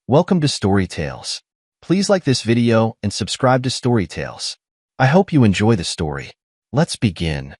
Welcome to Story Tales. Please like this video and subscribe to Story Tales. I hope you enjoy the story. Let's begin.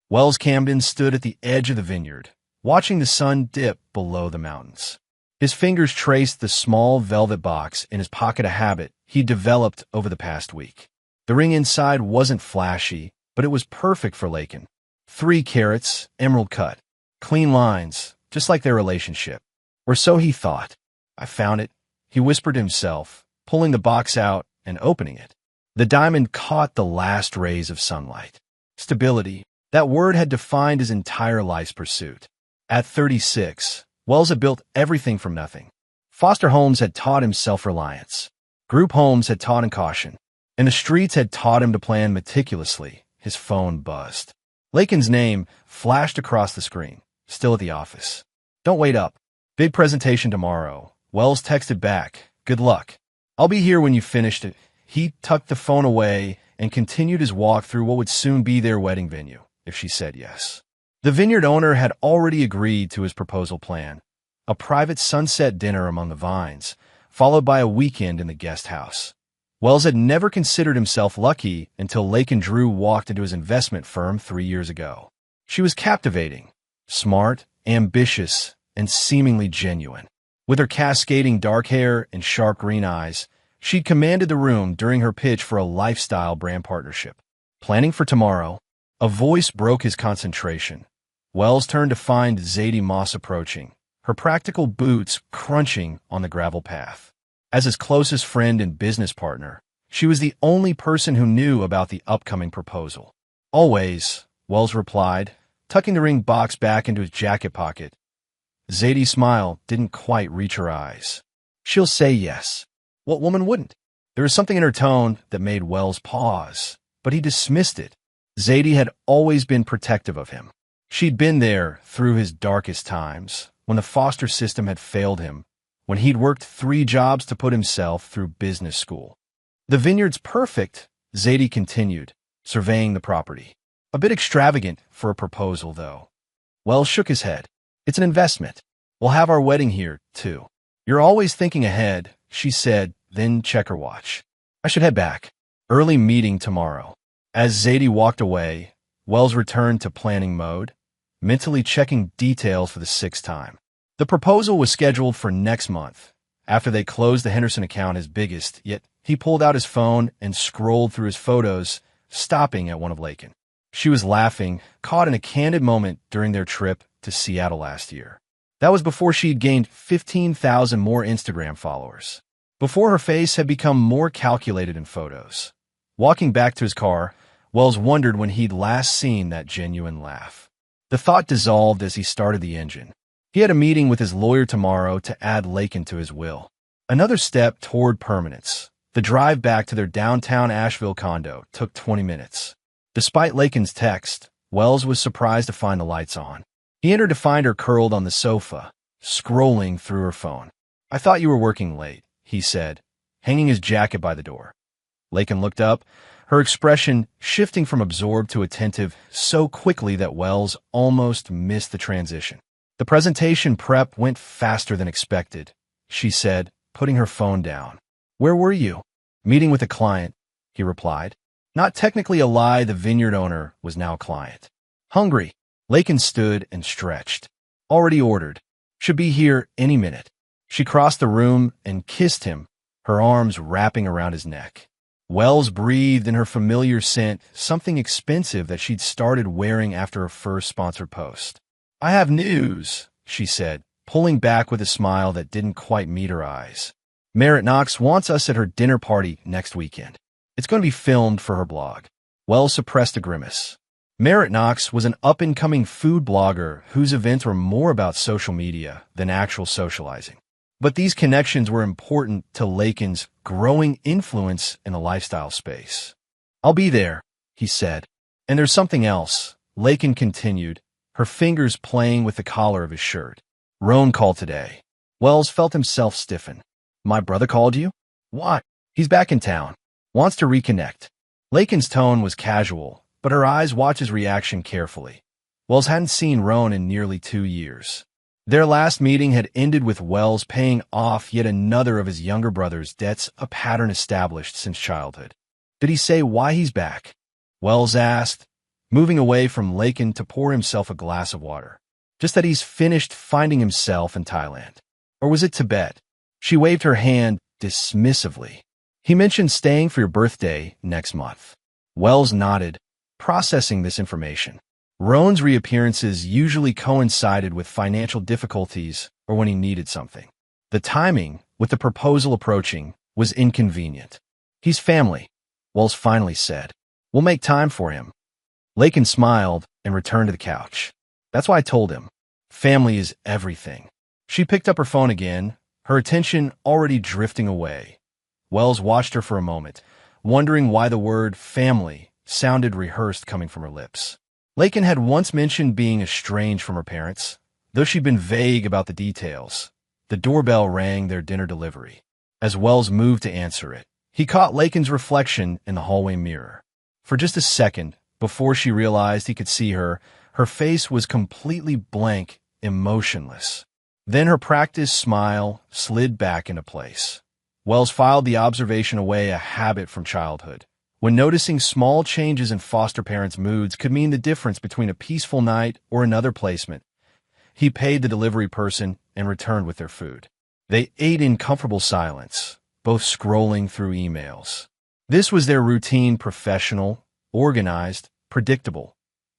Wells Camden stood at the edge of the vineyard, watching the sun dip below the mountains. His fingers traced the small velvet box in his pocket, a habit he developed over the past week. The ring inside wasn't flashy, but it was perfect for Lakin. 3 carats, emerald cut, clean lines, just like their relationship. Or so he thought. I found it, he whispered to himself, pulling the box out and opening it. The diamond caught the last rays of sunlight. Stability, that word had defined his entire life's pursuit. At 36, Wells had built everything from nothing. Foster homes had taught him self-reliance. Group homes had taught him caution. And the streets had taught him to plan meticulously. His phone buzzed. Lakin's name flashed across the screen, still at the office. Don't wait up. Big presentation tomorrow. Wells texted back, good luck. I'll be here when you finished it. He tucked the phone away and continued his walk through what would soon be their wedding venue, if she said yes. The vineyard owner had already agreed to his proposal plan, a private sunset dinner among the vines, followed by a weekend in the guest house. Wells had never considered himself lucky until Lakin Drew walked into his investment firm 3 years ago. She was captivating, smart, ambitious, and seemingly genuine. With her cascading dark hair and sharp green eyes, she'd commanded the room during her pitch for a lifestyle brand partnership. Planning for tomorrow, a voice broke his concentration. Wells turned to find Zadie Moss approaching, her practical boots crunching on the gravel path. As his closest friend and business partner, she was the only person who knew about the upcoming proposal. Always, Wells replied, tucking the ring box back into his jacket pocket. Zadie's smile didn't quite reach her eyes. She'll say yes. What woman wouldn't? There was something in her tone that made Wells pause, but he dismissed it. Zadie had always been protective of him. She'd been there through his darkest times, when the foster system had failed him, when he'd worked 3 jobs to put himself through business school. The vineyard's perfect, Zadie continued, surveying the property. A bit extravagant for a proposal, though. Wells shook his head. It's an investment. We'll have our wedding here, too. You're always thinking ahead, she said, then check her watch. I should head back. Early meeting tomorrow. As Zadie walked away, Wells returned to planning mode, mentally checking details for the 6th time. The proposal was scheduled for next month, after they closed the Henderson account, his biggest, yet he pulled out his phone and scrolled through his photos, stopping at one of Lakin. She was laughing, caught in a candid moment during their trip to Seattle last year. That was before she'd gained 15,000 more Instagram followers. Before her face had become more calculated in photos. Walking back to his car, Wells wondered when he'd last seen that genuine laugh. The thought dissolved as he started the engine. He had a meeting with his lawyer tomorrow to add Lakin to his will. Another step toward permanence. The drive back to their downtown Asheville condo took 20 minutes. Despite Lakin's text, Wells was surprised to find the lights on. He entered to find her curled on the sofa, scrolling through her phone. I thought you were working late, he said, hanging his jacket by the door. Lakin looked up, her expression shifting from absorbed to attentive so quickly that Wells almost missed the transition. The presentation prep went faster than expected, she said, putting her phone down. Where were you? Meeting with a client, he replied. Not technically a lie, the vineyard owner was now a client. Hungry. Lakin stood and stretched. Already ordered. Should be here any minute. She crossed the room and kissed him, her arms wrapping around his neck. Wells breathed in her familiar scent, something expensive that she'd started wearing after her first sponsored post. I have news, she said, pulling back with a smile that didn't quite meet her eyes. Merritt Knox wants us at her dinner party next weekend. It's going to be filmed for her blog. Wells suppressed a grimace. Merritt Knox was an up-and-coming food blogger whose events were more about social media than actual socializing. But these connections were important to Lakin's growing influence in the lifestyle space. I'll be there, he said. And there's something else, Lakin continued, her fingers playing with the collar of his shirt. Roan called today. Wells felt himself stiffen. My brother called you? Why? He's back in town. Wants to reconnect. Lakin's tone was casual, but her eyes watched his reaction carefully. Wells hadn't seen Roan in nearly 2 years. Their last meeting had ended with Wells paying off yet another of his younger brother's debts, a pattern established since childhood. Did he say why he's back? Wells asked, moving away from Lakin to pour himself a glass of water. Just that he's finished finding himself in Thailand. Or was it Tibet? She waved her hand dismissively. He mentioned staying for your birthday next month. Wells nodded, processing this information. Roan's reappearances usually coincided with financial difficulties or when he needed something. The timing, with the proposal approaching, was inconvenient. He's family, Wells finally said. We'll make time for him. Lakin smiled and returned to the couch. That's why I told him. Family is everything. She picked up her phone again, her attention already drifting away. Wells watched her for a moment, wondering why the word family sounded rehearsed coming from her lips. Lakin had once mentioned being estranged from her parents, though she'd been vague about the details. The doorbell rang their dinner delivery. As Wells moved to answer it, he caught Lakin's reflection in the hallway mirror. For just a second, before she realized he could see her, her face was completely blank, emotionless. Then her practiced smile slid back into place. Wells filed the observation away, a habit from childhood. When noticing small changes in foster parents' moods could mean the difference between a peaceful night or another placement, he paid the delivery person and returned with their food. They ate in comfortable silence, both scrolling through emails. This was their routine, professional, organized, predictable.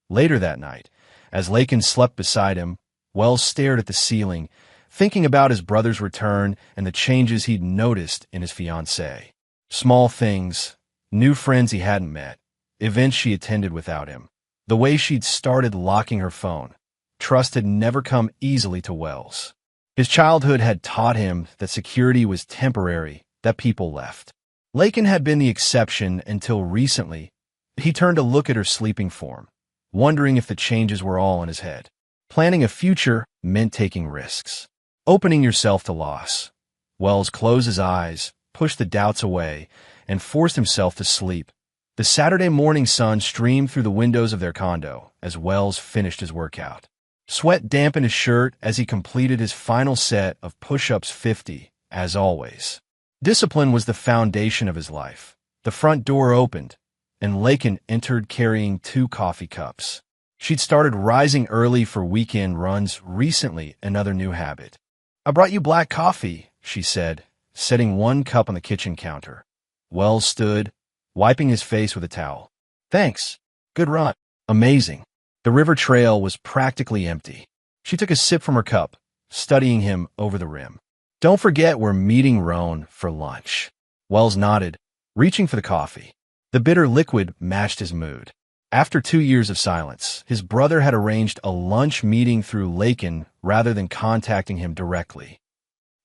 Later that night, as Lakin slept beside him, Wells stared at the ceiling, thinking about his brother's return and the changes he'd noticed in his fiancée. Small things, new friends he hadn't met, events she attended without him, the way she'd started locking her phone. Trust had never come easily to Wells. His childhood had taught him that security was temporary, that people left. Lakin had been the exception until recently. He turned to look at her sleeping form, wondering if the changes were all in his head. Planning a future meant taking risks, opening yourself to loss. Wells closed his eyes, pushed the doubts away, and forced himself to sleep. The Saturday morning sun streamed through the windows of their condo as Wells finished his workout. Sweat dampened his shirt as he completed his final set of push-ups 50, as always. Discipline was the foundation of his life. The front door opened, and Lakin entered carrying 2 coffee cups. She'd started rising early for weekend runs recently, another new habit. I brought you black coffee, she said, setting 1 cup on the kitchen counter. Wells stood, wiping his face with a towel. Thanks. Good run. Amazing. The river trail was practically empty. She took a sip from her cup, studying him over the rim. Don't forget we're meeting Roan for lunch. Wells nodded, reaching for the coffee. The bitter liquid matched his mood. After 2 years of silence, his brother had arranged a lunch meeting through Lakin rather than contacting him directly.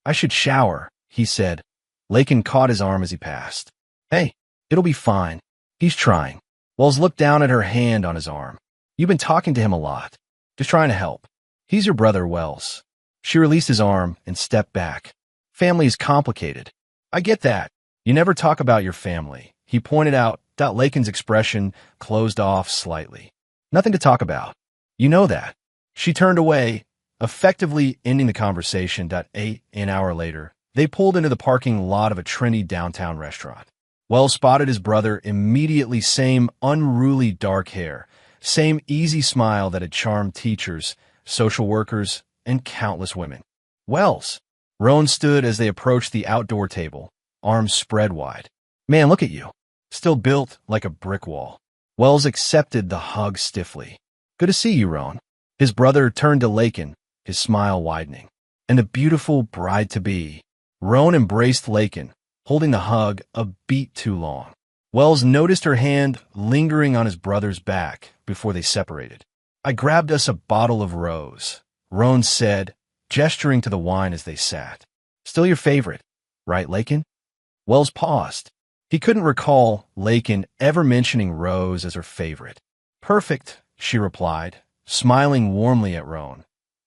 I should shower, he said. Lakin caught his arm as he passed. Hey, it'll be fine. He's trying. Wells looked down at her hand on his arm. You've been talking to him a lot. Just trying to help. He's your brother, Wells. She released his arm and stepped back. Family is complicated. I get that. You never talk about your family, he pointed out. Lakin's expression closed off slightly. Nothing to talk about. You know that. She turned away, effectively ending the conversation. An hour later, they pulled into the parking lot of a trendy downtown restaurant. Wells spotted his brother immediately. Same unruly dark hair, same easy smile that had charmed teachers, social workers, and countless women. Wells. Roan stood as they approached the outdoor table, arms spread wide. Man, look at you. Still built like a brick wall. Wells accepted the hug stiffly. Good to see you, Roan. His brother turned to Lakin, his smile widening. And the beautiful bride-to-be. Roan embraced Lakin, holding the hug a beat too long. Wells noticed her hand lingering on his brother's back before they separated. I grabbed us a bottle of rose, Roan said, gesturing to the wine as they sat. Still your favorite, right, Lakin? Wells paused. He couldn't recall Lakin ever mentioning Rose as her favorite. Perfect, she replied, smiling warmly at Roan.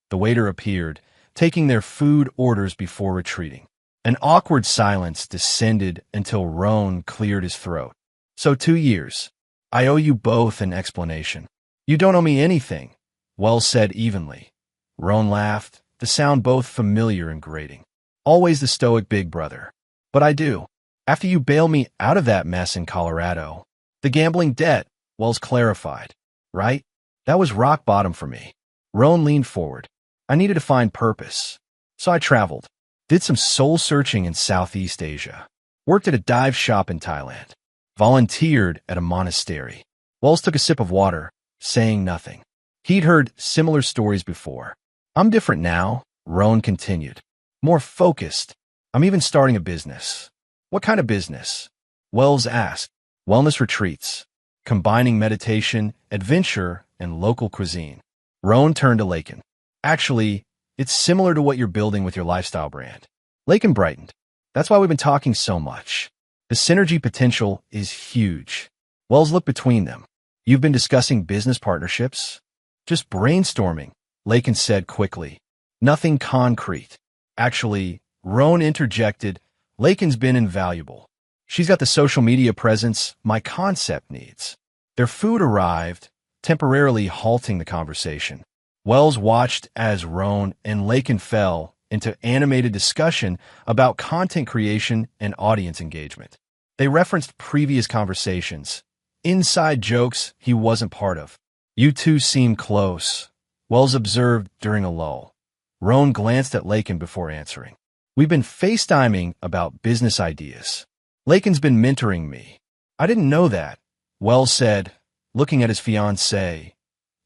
The waiter appeared, taking their food orders before retreating. An awkward silence descended until Roan cleared his throat. So 2 years. I owe you both an explanation. You don't owe me anything, Wells said evenly. Roan laughed, the sound both familiar and grating. Always the stoic big brother. But I do. After you bailed me out of that mess in Colorado. The gambling debt, Wells clarified. Right? That was rock bottom for me. Roan leaned forward. I needed to find purpose. So I traveled. Did some soul-searching in Southeast Asia. Worked at a dive shop in Thailand. Volunteered at a monastery. Wells took a sip of water, saying nothing. He'd heard similar stories before. I'm different now, Roan continued. More focused. I'm even starting a business. What kind of business? Wells asked. Wellness retreats, combining meditation, adventure, and local cuisine. Roan turned to Lakin. Actually, it's similar to what you're building with your lifestyle brand. Lakin brightened. That's why we've been talking so much. The synergy potential is huge. Wells looked between them. You've been discussing business partnerships? Just brainstorming, Lakin said quickly. Nothing concrete. Actually, Roan interjected, Lakin's been invaluable. She's got the social media presence my concept needs. Their food arrived, temporarily halting the conversation. Wells watched as Roan and Lakin fell into animated discussion about content creation and audience engagement. They referenced previous conversations, inside jokes he wasn't part of. You two seem close, Wells observed during a lull. Roan glanced at Lakin before answering. We've been FaceTiming about business ideas. Lakin's been mentoring me. I didn't know that, Wells said, looking at his fiancée.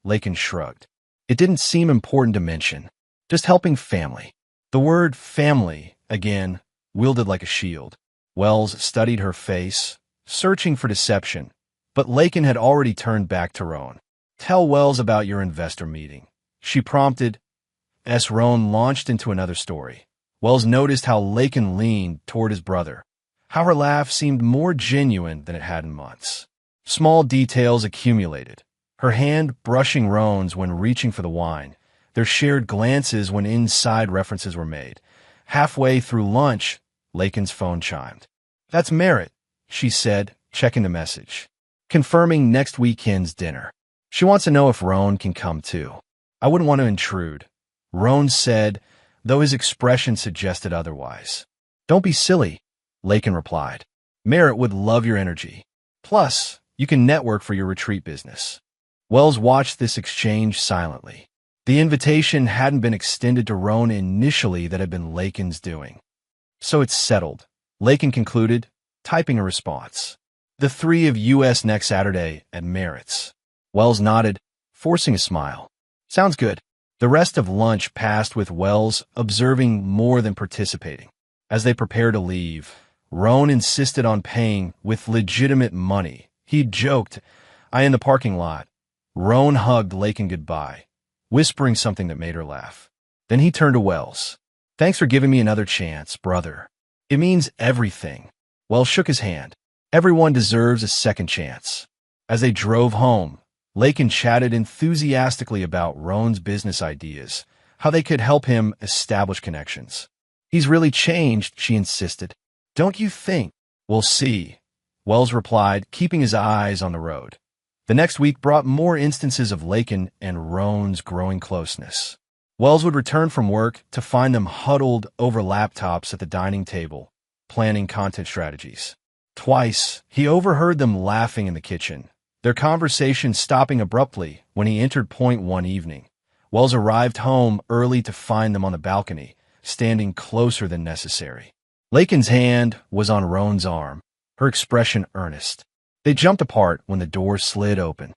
Lakin shrugged. It didn't seem important to mention. Just helping family. The word family, again, wielded like a shield. Wells studied her face, searching for deception, but Lakin had already turned back to Roan. Tell Wells about your investor meeting, she prompted. As Roan launched into another story, Wells noticed how Lakin leaned toward his brother, how her laugh seemed more genuine than it had in months. Small details accumulated, her hand brushing Roan's when reaching for the wine, their shared glances when inside references were made. Halfway through lunch, Lakin's phone chimed. That's Merritt, she said, checking the message. Confirming next weekend's dinner. She wants to know if Roan can come too. I wouldn't want to intrude, Roan said, though his expression suggested otherwise. Don't be silly, Lakin replied. Merritt would love your energy. Plus, you can network for your retreat business. Wells watched this exchange silently. The invitation hadn't been extended to Roan initially, that had been Lakin's doing. So it's settled, Lakin concluded, typing a response. The three of us next Saturday at Merritt's. Wells nodded, forcing a smile. Sounds good. The rest of lunch passed with Wells observing more than participating. As they prepared to leave, Roan insisted on paying with legitimate money. He joked, I in the parking lot. Roan hugged Lakin goodbye, whispering something that made her laugh. Then he turned to Wells. Thanks for giving me another chance, brother. It means everything. Wells shook his hand. Everyone deserves a second chance. As they drove home, Lakin chatted enthusiastically about Roan's business ideas, how they could help him establish connections. He's really changed, she insisted. Don't you think? We'll see, Wells replied, keeping his eyes on the road. The next week brought more instances of Lakin and Roan's growing closeness. Wells would return from work to find them huddled over laptops at the dining table, planning content strategies. Twice, he overheard them laughing in the kitchen, their conversation stopping abruptly when he entered point one evening. Wells arrived home early to find them on the balcony, standing closer than necessary. Lakin's hand was on Roan's arm, her expression earnest. They jumped apart when the door slid open.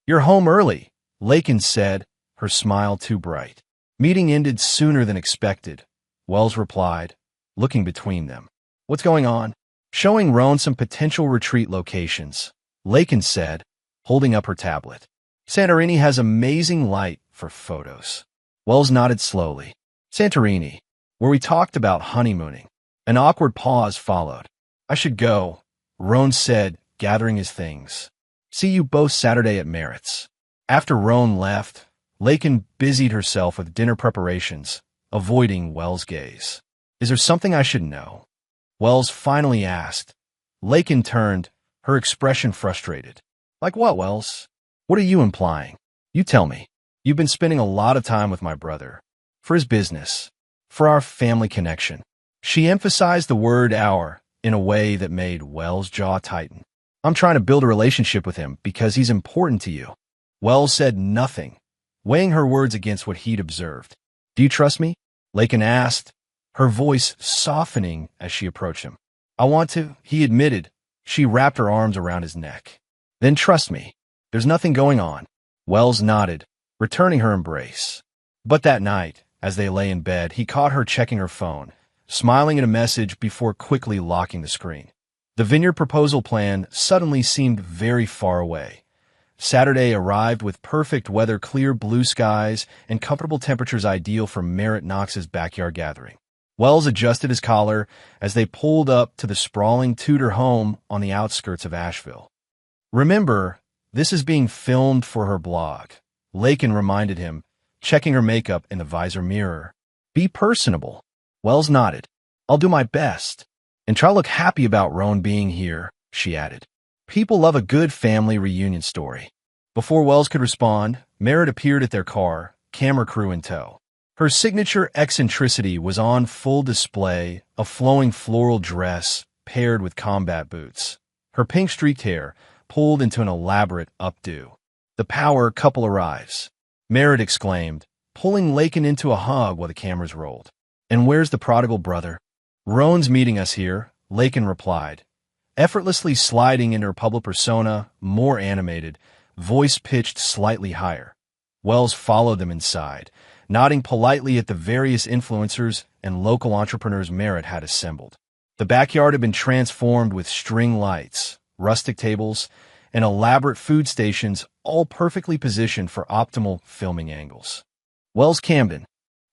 You're home early, Lakin said, her smile too bright. Meeting ended sooner than expected, Wells replied, looking between them. What's going on? Showing Roan some potential retreat locations, Lakin said, holding up her tablet. Santorini has amazing light for photos. Wells nodded slowly. Santorini, where we talked about honeymooning. An awkward pause followed. I should go, Roan said, gathering his things. See you both Saturday at Merritt's. After Roan left, Lakin busied herself with dinner preparations, avoiding Wells' gaze. Is there something I should know? Wells finally asked. Lakin turned, her expression frustrated. Like what, Wells? What are you implying? You tell me. You've been spending a lot of time with my brother. for his business, for our family connection. She emphasized the word our in a way that made Wells' jaw tighten. I'm trying to build a relationship with him because he's important to you. Wells said nothing, weighing her words against what he'd observed. Do you trust me? Lakin asked, her voice softening as she approached him. I want to, he admitted. She wrapped her arms around his neck. Then trust me. There's nothing going on. Wells nodded, returning her embrace. But that night, as they lay in bed, he caught her checking her phone, smiling at a message before quickly locking the screen. The vineyard proposal plan suddenly seemed very far away. Saturday arrived with perfect weather, clear blue skies, and comfortable temperatures ideal for Merritt Knox's backyard gathering. Wells adjusted his collar as they pulled up to the sprawling Tudor home on the outskirts of Asheville. Remember, this is being filmed for her blog, Lakin reminded him, checking her makeup in the visor mirror. Be personable. Wells nodded. I'll do my best. And try to look happy about Roan being here, she added. People love a good family reunion story. Before Wells could respond, Merritt appeared at their car, camera crew in tow. Her signature eccentricity was on full display, a flowing floral dress paired with combat boots. Her pink streaked hair pulled into an elaborate updo. The power couple arrives, Merritt exclaimed, pulling Lakin into a hug while the cameras rolled. And where's the prodigal brother? Roan's meeting us here, Lakin replied, effortlessly sliding into her public persona, more animated, voice pitched slightly higher. Wells followed them inside, nodding politely at the various influencers and local entrepreneurs Merritt had assembled. The backyard had been transformed with string lights, rustic tables, and elaborate food stations, all perfectly positioned for optimal filming angles. Wells Camden.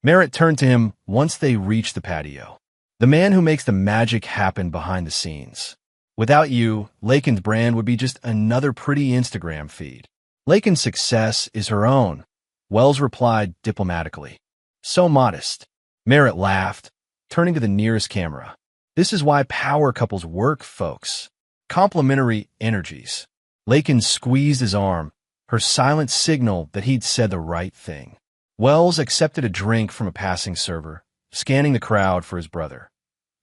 Merritt turned to him once they reached the patio. The man who makes the magic happen behind the scenes. Without you, Lakin's brand would be just another pretty Instagram feed. Lakin's success is her own, Wells replied diplomatically. So modest. Merritt laughed, turning to the nearest camera. This is why power couples work, folks. Complementary energies. Lakin squeezed his arm, her silent signal that he'd said the right thing. Wells accepted a drink from a passing server, scanning the crowd for his brother.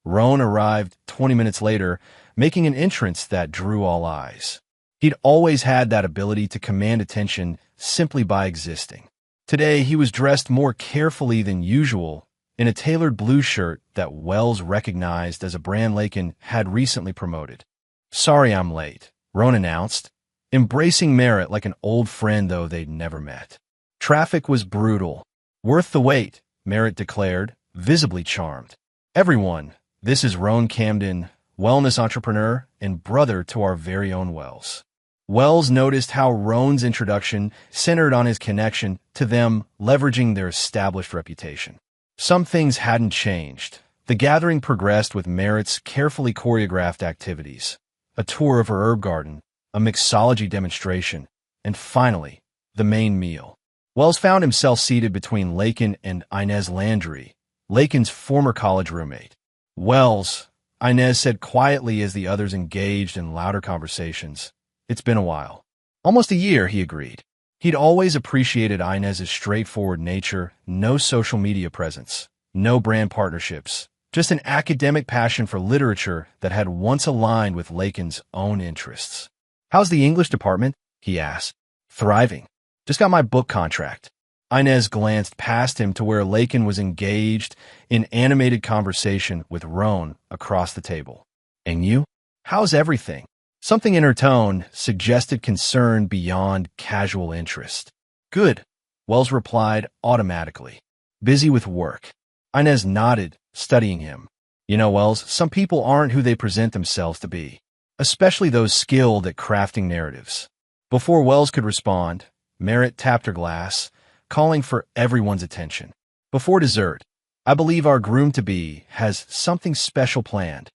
Roan arrived 20 minutes later, making an entrance that drew all eyes. He'd always had that ability to command attention simply by existing. Today, he was dressed more carefully than usual in a tailored blue shirt that Wells recognized as a brand Lakin had recently promoted. Sorry I'm late, Roan announced, embracing Merritt like an old friend though they'd never met. Traffic was brutal. Worth the wait, Merritt declared, visibly charmed. Everyone, this is Roan Camden, wellness entrepreneur and brother to our very own Wells. Wells noticed how Roan's introduction centered on his connection to them leveraging their established reputation. Some things hadn't changed. The gathering progressed with Merritt's carefully choreographed activities, a tour of her herb garden, a mixology demonstration, and finally, the main meal. Wells found himself seated between Lakin and Inez Landry, Lakin's former college roommate. Wells, Inez said quietly as the others engaged in louder conversations. It's been a while. Almost a year, he agreed. He'd always appreciated Inez's straightforward nature, no social media presence, no brand partnerships, just an academic passion for literature that had once aligned with Lakin's own interests. How's the English department? He asked. Thriving. Just got my book contract. Inez glanced past him to where Lakin was engaged in animated conversation with Roan across the table. And you? How's everything? Something in her tone suggested concern beyond casual interest. Good, Wells replied automatically. Busy with work. Inez nodded, studying him. You know, Wells, some people aren't who they present themselves to be, especially those skilled at crafting narratives. Before Wells could respond, Merritt tapped her glass, calling for everyone's attention. Before dessert, I believe our groom-to-be has something special planned.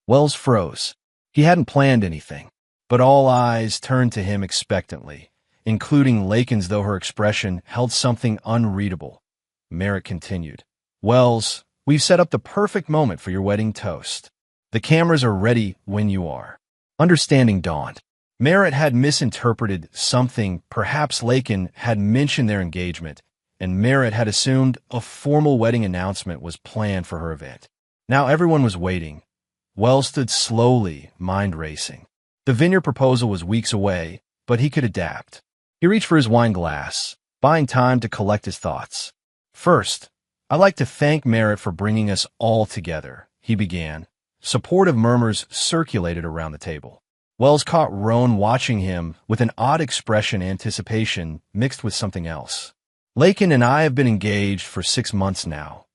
Wells froze. He hadn't planned anything, but all eyes turned to him expectantly, including Lakin's, though her expression held something unreadable. Merritt continued. Wells, we've set up the perfect moment for your wedding toast. The cameras are ready when you are. Understanding dawned. Merritt had misinterpreted something. Perhaps Lakin had mentioned their engagement, and Merritt had assumed a formal wedding announcement was planned for her event. Now everyone was waiting. Wells stood slowly, mind racing. The vineyard proposal was weeks away, but he could adapt. He reached for his wine glass, buying time to collect his thoughts. "First, I'd like to thank Merritt for bringing us all together," he began. Supportive murmurs circulated around the table. Wells caught Roan watching him with an odd expression, anticipation mixed with something else. "Lakin and I have been engaged for 6 months now,"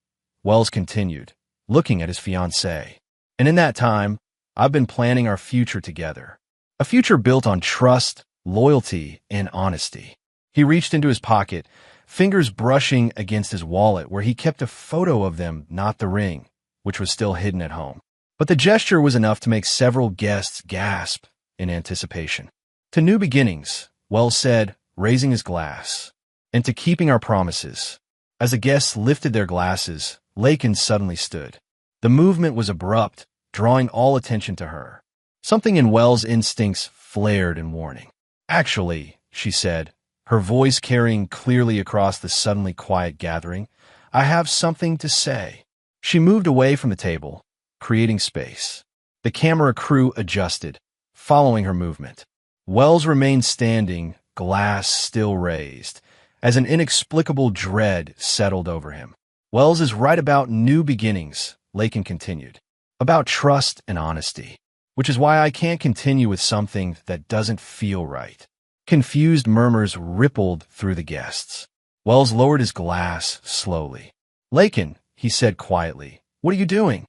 Wells continued, looking at his fiancée. "And in that time, I've been planning our future together. A future built on trust, loyalty, and honesty." He reached into his pocket, fingers brushing against his wallet where he kept a photo of them, not the ring, which was still hidden at home. But the gesture was enough to make several guests gasp in anticipation. "To new beginnings," Wells said, raising his glass, "and to keeping our promises." As the guests lifted their glasses, Lakin suddenly stood. The movement was abrupt, drawing all attention to her. Something in Wells' instincts flared in warning. "Actually," she said, her voice carrying clearly across the suddenly quiet gathering, "I have something to say." She moved away from the table, creating space. The camera crew adjusted, following her movement. Wells remained standing, glass still raised, as an inexplicable dread settled over him. "Wells is right about new beginnings," Lakin continued, "about trust and honesty, which is why I can't continue with something that doesn't feel right." Confused murmurs rippled through the guests. Wells lowered his glass slowly. "Lakin," he said quietly, "what are you doing?"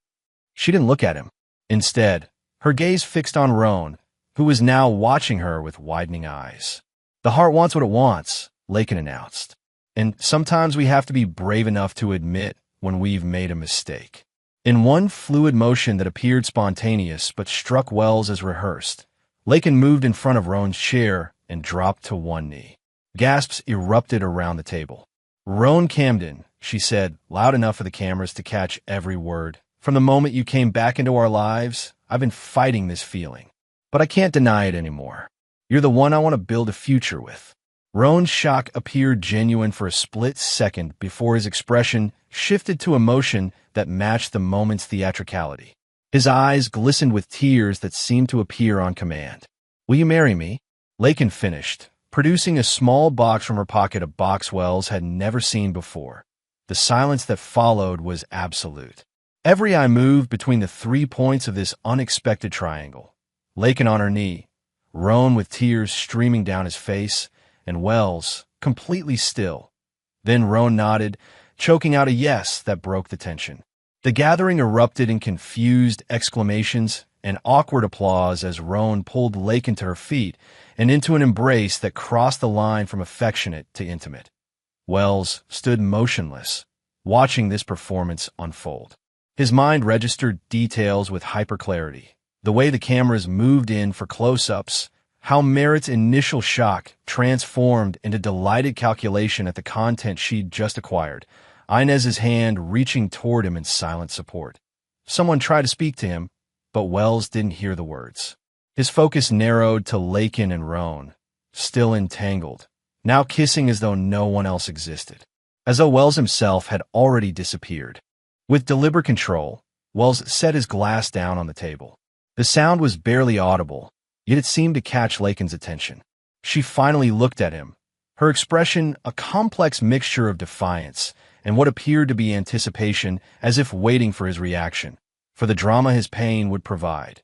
She didn't look at him. Instead, her gaze fixed on Roan, who was now watching her with widening eyes. "The heart wants what it wants," Lakin announced. "And sometimes we have to be brave enough to admit when we've made a mistake." In one fluid motion that appeared spontaneous but struck Wells as rehearsed, Lakin moved in front of Roan's chair and dropped to one knee. Gasps erupted around the table. "Roan Camden," she said, loud enough for the cameras to catch every word. "From the moment you came back into our lives, I've been fighting this feeling. But I can't deny it anymore. You're the one I want to build a future with." Roan's shock appeared genuine for a split second before his expression shifted to emotion that matched the moment's theatricality. His eyes glistened with tears that seemed to appear on command. "Will you marry me?" Lakin finished, producing a small box from her pocket, a box Wells had never seen before. The silence that followed was absolute. Every eye moved between the 3 points of this unexpected triangle. Lakin on her knee, Roan with tears streaming down his face, and Wells completely still. Then Roan nodded, choking out a yes that broke the tension. The gathering erupted in confused exclamations and awkward applause as Roan pulled Lakin to her feet and into an embrace that crossed the line from affectionate to intimate. Wells stood motionless, watching this performance unfold. His mind registered details with hyperclarity. The way the cameras moved in for close-ups, how Merritt's initial shock transformed into delighted calculation at the content she'd just acquired, Inez's hand reaching toward him in silent support. Someone tried to speak to him, but Wells didn't hear the words. His focus narrowed to Lakin and Roan, still entangled, now kissing as though no one else existed, as though Wells himself had already disappeared. With deliberate control, Wells set his glass down on the table. The sound was barely audible, yet it seemed to catch Lakin's attention. She finally looked at him, her expression a complex mixture of defiance and what appeared to be anticipation, as if waiting for his reaction, for the drama his pain would provide.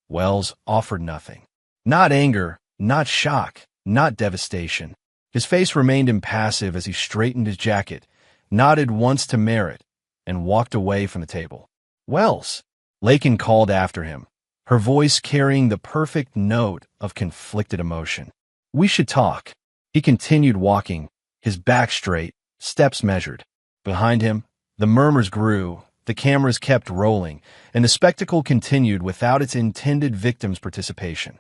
Wells offered nothing. Not anger, not shock, not devastation. His face remained impassive as he straightened his jacket, nodded once to Merritt, and walked away from the table. "Wells!" Lakin called after him, her voice carrying the perfect note of conflicted emotion. "We should talk." He continued walking, his back straight, steps measured. Behind him, the murmurs grew, the cameras kept rolling, and the spectacle continued without its intended victim's participation.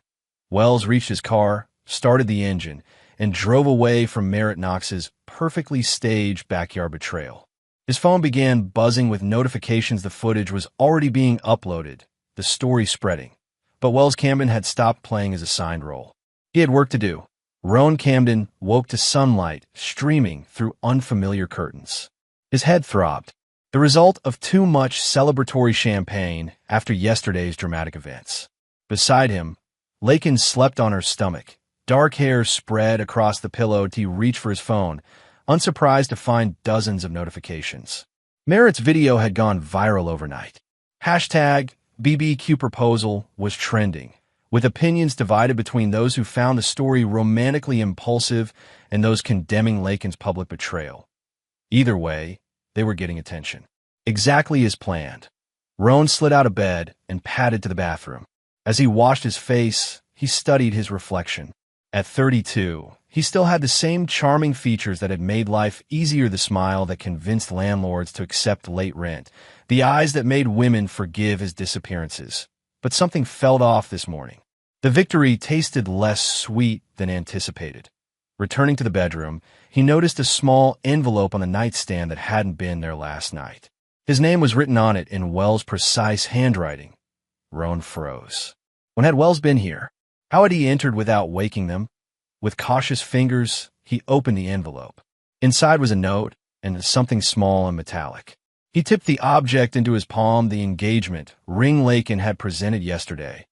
Wells reached his car, started the engine, and drove away from Merritt Knox's perfectly staged backyard betrayal. His phone began buzzing with notifications the footage was already being uploaded, the story spreading. But Wells Camden had stopped playing his assigned role. He had work to do. Roan Camden woke to sunlight streaming through unfamiliar curtains. His head throbbed, the result of too much celebratory champagne after yesterday's dramatic events. Beside him, Lakin slept on her stomach, dark hair spread across the pillow as he reached for his phone, unsurprised to find dozens of notifications. Merritt's video had gone viral overnight. Hashtag BBQ proposal was trending, with opinions divided between those who found the story romantically impulsive and those condemning Lakin's public betrayal. Either way, they were getting attention. Exactly as planned. Roan slid out of bed and padded to the bathroom. As he washed his face, he studied his reflection. At 32, he still had the same charming features that had made life easier, the smile that convinced landlords to accept late rent, the eyes that made women forgive his disappearances. But something fell off this morning. The victory tasted less sweet than anticipated. Returning to the bedroom, he noticed a small envelope on the nightstand that hadn't been there last night. His name was written on it in Wells' precise handwriting. Roan froze. When had Wells been here? How had he entered without waking them? With cautious fingers, he opened the envelope. Inside was a note and something small and metallic. He tipped the object into his palm, the engagement ring Lakin had presented yesterday.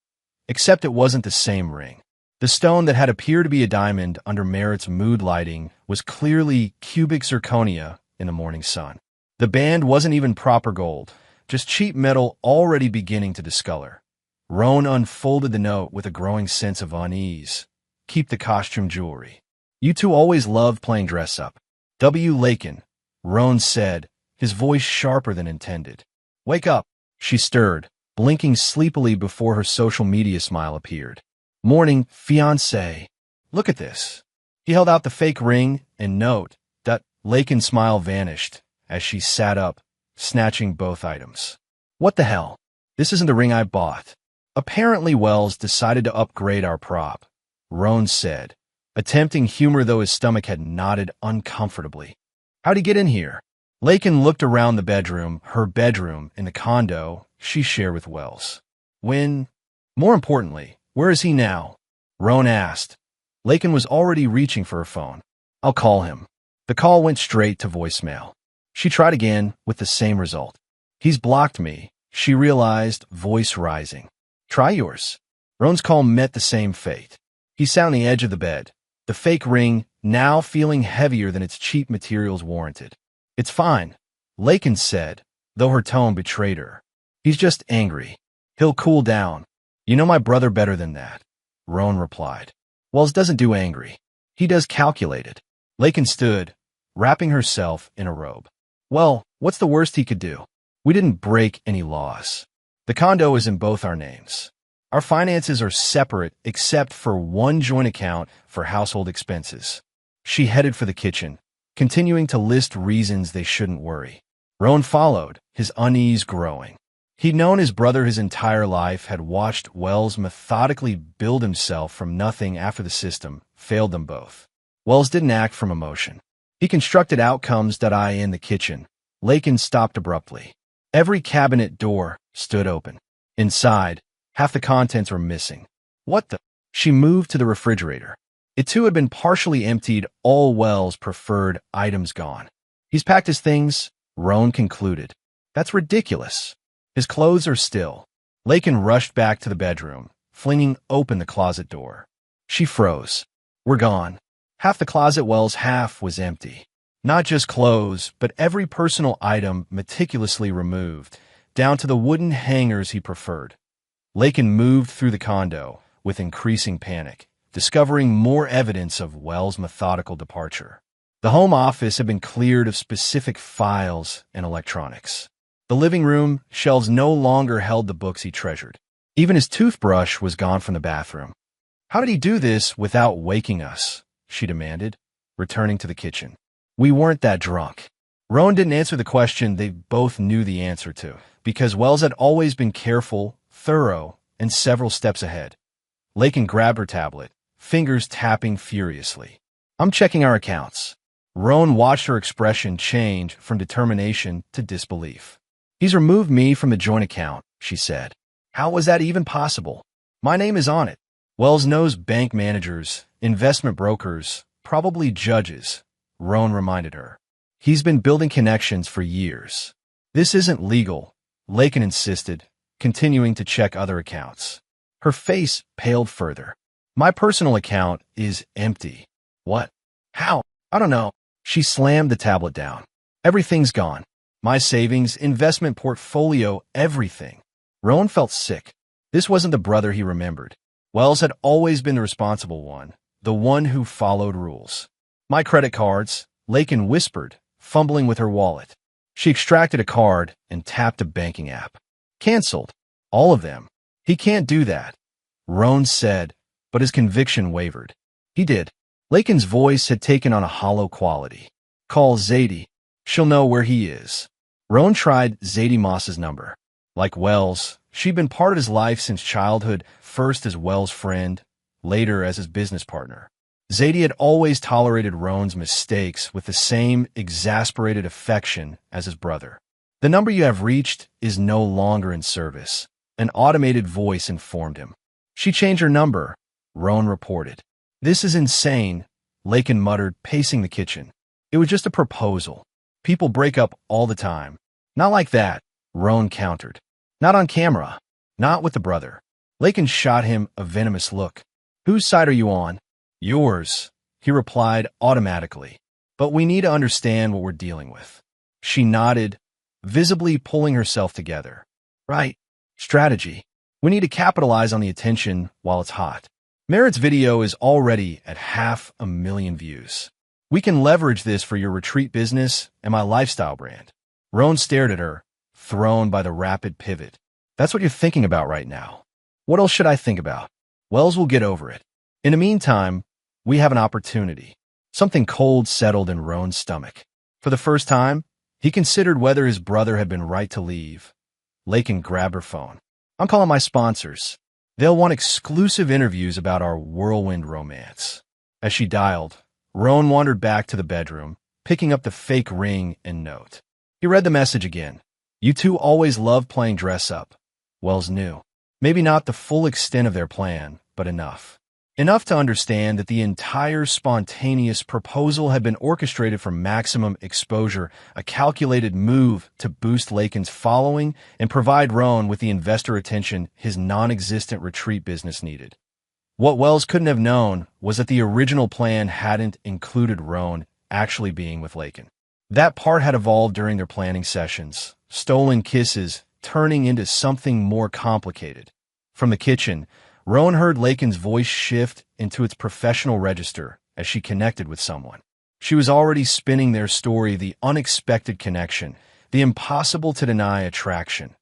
Except it wasn't the same ring. The stone that had appeared to be a diamond under Merritt's mood lighting was clearly cubic zirconia in the morning sun. The band wasn't even proper gold, just cheap metal already beginning to discolor. Roan unfolded the note with a growing sense of unease. Keep the costume jewelry. You two always loved playing dress-up. W. Lakin, Roan said, his voice sharper than intended. Wake up. She stirred, blinking sleepily before her social media smile appeared. Morning, fiancé. Look at this. He held out the fake ring and note. Lakin's smile vanished as she sat up, snatching both items. What the hell? This isn't the ring I bought. Apparently Wells decided to upgrade our prop, Roan said, attempting humor though his stomach had knotted uncomfortably. How'd he get in here? Lakin looked around the bedroom, her bedroom in the condo she shared with Wells. More importantly, where is he now? Roan asked. Lakin was already reaching for her phone. I'll call him. The call went straight to voicemail. She tried again with the same result. He's blocked me, she realized, voice rising. Try yours. Roan's call met the same fate. He sat on the edge of the bed, the fake ring now feeling heavier than its cheap materials warranted. It's fine, Lakin said, though her tone betrayed her. He's just angry. He'll cool down. You know my brother better than that, Roan replied. Wells doesn't do angry. He does calculated. Lakin stood, wrapping herself in a robe. Well, what's the worst he could do? We didn't break any laws. The condo is in both our names. Our finances are separate except for one joint account for household expenses. She headed for the kitchen, continuing to list reasons they shouldn't worry. Roan followed, his unease growing. He'd known his brother his entire life, had watched Wells methodically build himself from nothing after the system failed them both. Wells didn't act from emotion. He constructed outcomes. In the kitchen, Lakin stopped abruptly. Every cabinet door stood open. Inside, half the contents were missing. What the? She moved to the refrigerator. It too had been partially emptied, all Wells' preferred items gone. He's packed his things, Roan concluded. That's ridiculous. His clothes are still. Lakin rushed back to the bedroom, flinging open the closet door. She froze. We're gone. Half the closet, Wells' half was empty. Not just clothes, but every personal item meticulously removed, down to the wooden hangers he preferred. Lakin moved through the condo with increasing panic, discovering more evidence of Wells' methodical departure. The home office had been cleared of specific files and electronics. The living room shelves no longer held the books he treasured. Even his toothbrush was gone from the bathroom. How did he do this without waking us? She demanded, returning to the kitchen. We weren't that drunk. Roan didn't answer the question they both knew the answer to, because Wells had always been careful, thorough, and several steps ahead. Lakin grabbed her tablet, fingers tapping furiously. I'm checking our accounts. Roan watched her expression change from determination to disbelief. He's removed me from the joint account, she said. How was that even possible? My name is on it. Wells knows bank managers, investment brokers, probably judges, Roan reminded her. He's been building connections for years. This isn't legal, Lakin insisted, continuing to check other accounts. Her face paled further. My personal account is empty. What? How? I don't know. She slammed the tablet down. Everything's gone. My savings, investment portfolio, everything. Roan felt sick. This wasn't the brother he remembered. Wells had always been the responsible one, the one who followed rules. My credit cards, Lakin whispered, fumbling with her wallet. She extracted a card and tapped a banking app. Cancelled. All of them. He can't do that, Roan said, but his conviction wavered. He did. Lakin's voice had taken on a hollow quality. Call Zadie. She'll know where he is. Roan tried Zadie Moss's number. Like Wells, she'd been part of his life since childhood, first as Wells' friend, later as his business partner. Zadie had always tolerated Roan's mistakes with the same exasperated affection as his brother. The number you have reached is no longer in service, an automated voice informed him. She changed her number, Roan reported. This is insane, Lakin muttered, pacing the kitchen. It was just a proposal. People break up all the time. Not like that, Roan countered. Not on camera. Not with the brother. Lakin shot him a venomous look. Whose side are you on? Yours, he replied automatically. But we need to understand what we're dealing with. She nodded, visibly pulling herself together. Right. Strategy. We need to capitalize on the attention while it's hot. Merritt's video is already at 500,000 views. We can leverage this for your retreat business and my lifestyle brand. Roan stared at her, thrown by the rapid pivot. That's what you're thinking about right now. What else should I think about? Wells will get over it. In the meantime, we have an opportunity. Something cold settled in Roan's stomach. For the first time, he considered whether his brother had been right to leave. Lakin grabbed her phone. I'm calling my sponsors. They'll want exclusive interviews about our whirlwind romance. As she dialed, Roan wandered back to the bedroom, picking up the fake ring and note. He read the message again. You two always loved playing dress-up. Wells knew. Maybe not the full extent of their plan, but enough. Enough to understand that the entire spontaneous proposal had been orchestrated for maximum exposure, a calculated move to boost Lakin's following and provide Roan with the investor attention his non-existent retreat business needed. What Wells couldn't have known was that the original plan hadn't included Roan actually being with Lakin. That part had evolved during their planning sessions, stolen kisses turning into something more complicated. From the kitchen, Roan heard Lakin's voice shift into its professional register as she connected with someone. She was already spinning their story, the unexpected connection, the impossible-to-deny attraction.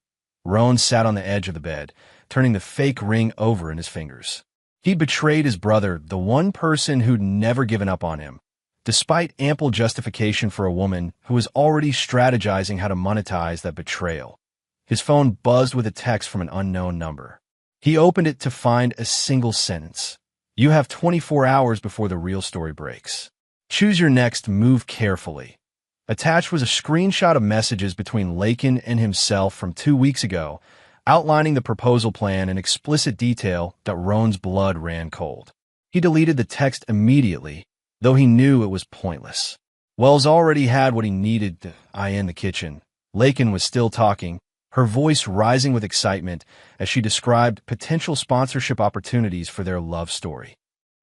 Roan sat on the edge of the bed, turning the fake ring over in his fingers. He betrayed his brother, the one person who'd never given up on him, despite ample justification for a woman who was already strategizing how to monetize that betrayal. His phone buzzed with a text from an unknown number. He opened it to find a single sentence. You have 24 hours before the real story breaks. Choose your next move carefully. Attached was a screenshot of messages between Lakin and himself from 2 weeks ago, outlining the proposal plan in explicit detail that Roan's blood ran cold. He deleted the text immediately, though he knew it was pointless. Wells already had what he needed to in the kitchen. Lakin was still talking, her voice rising with excitement as she described potential sponsorship opportunities for their love story.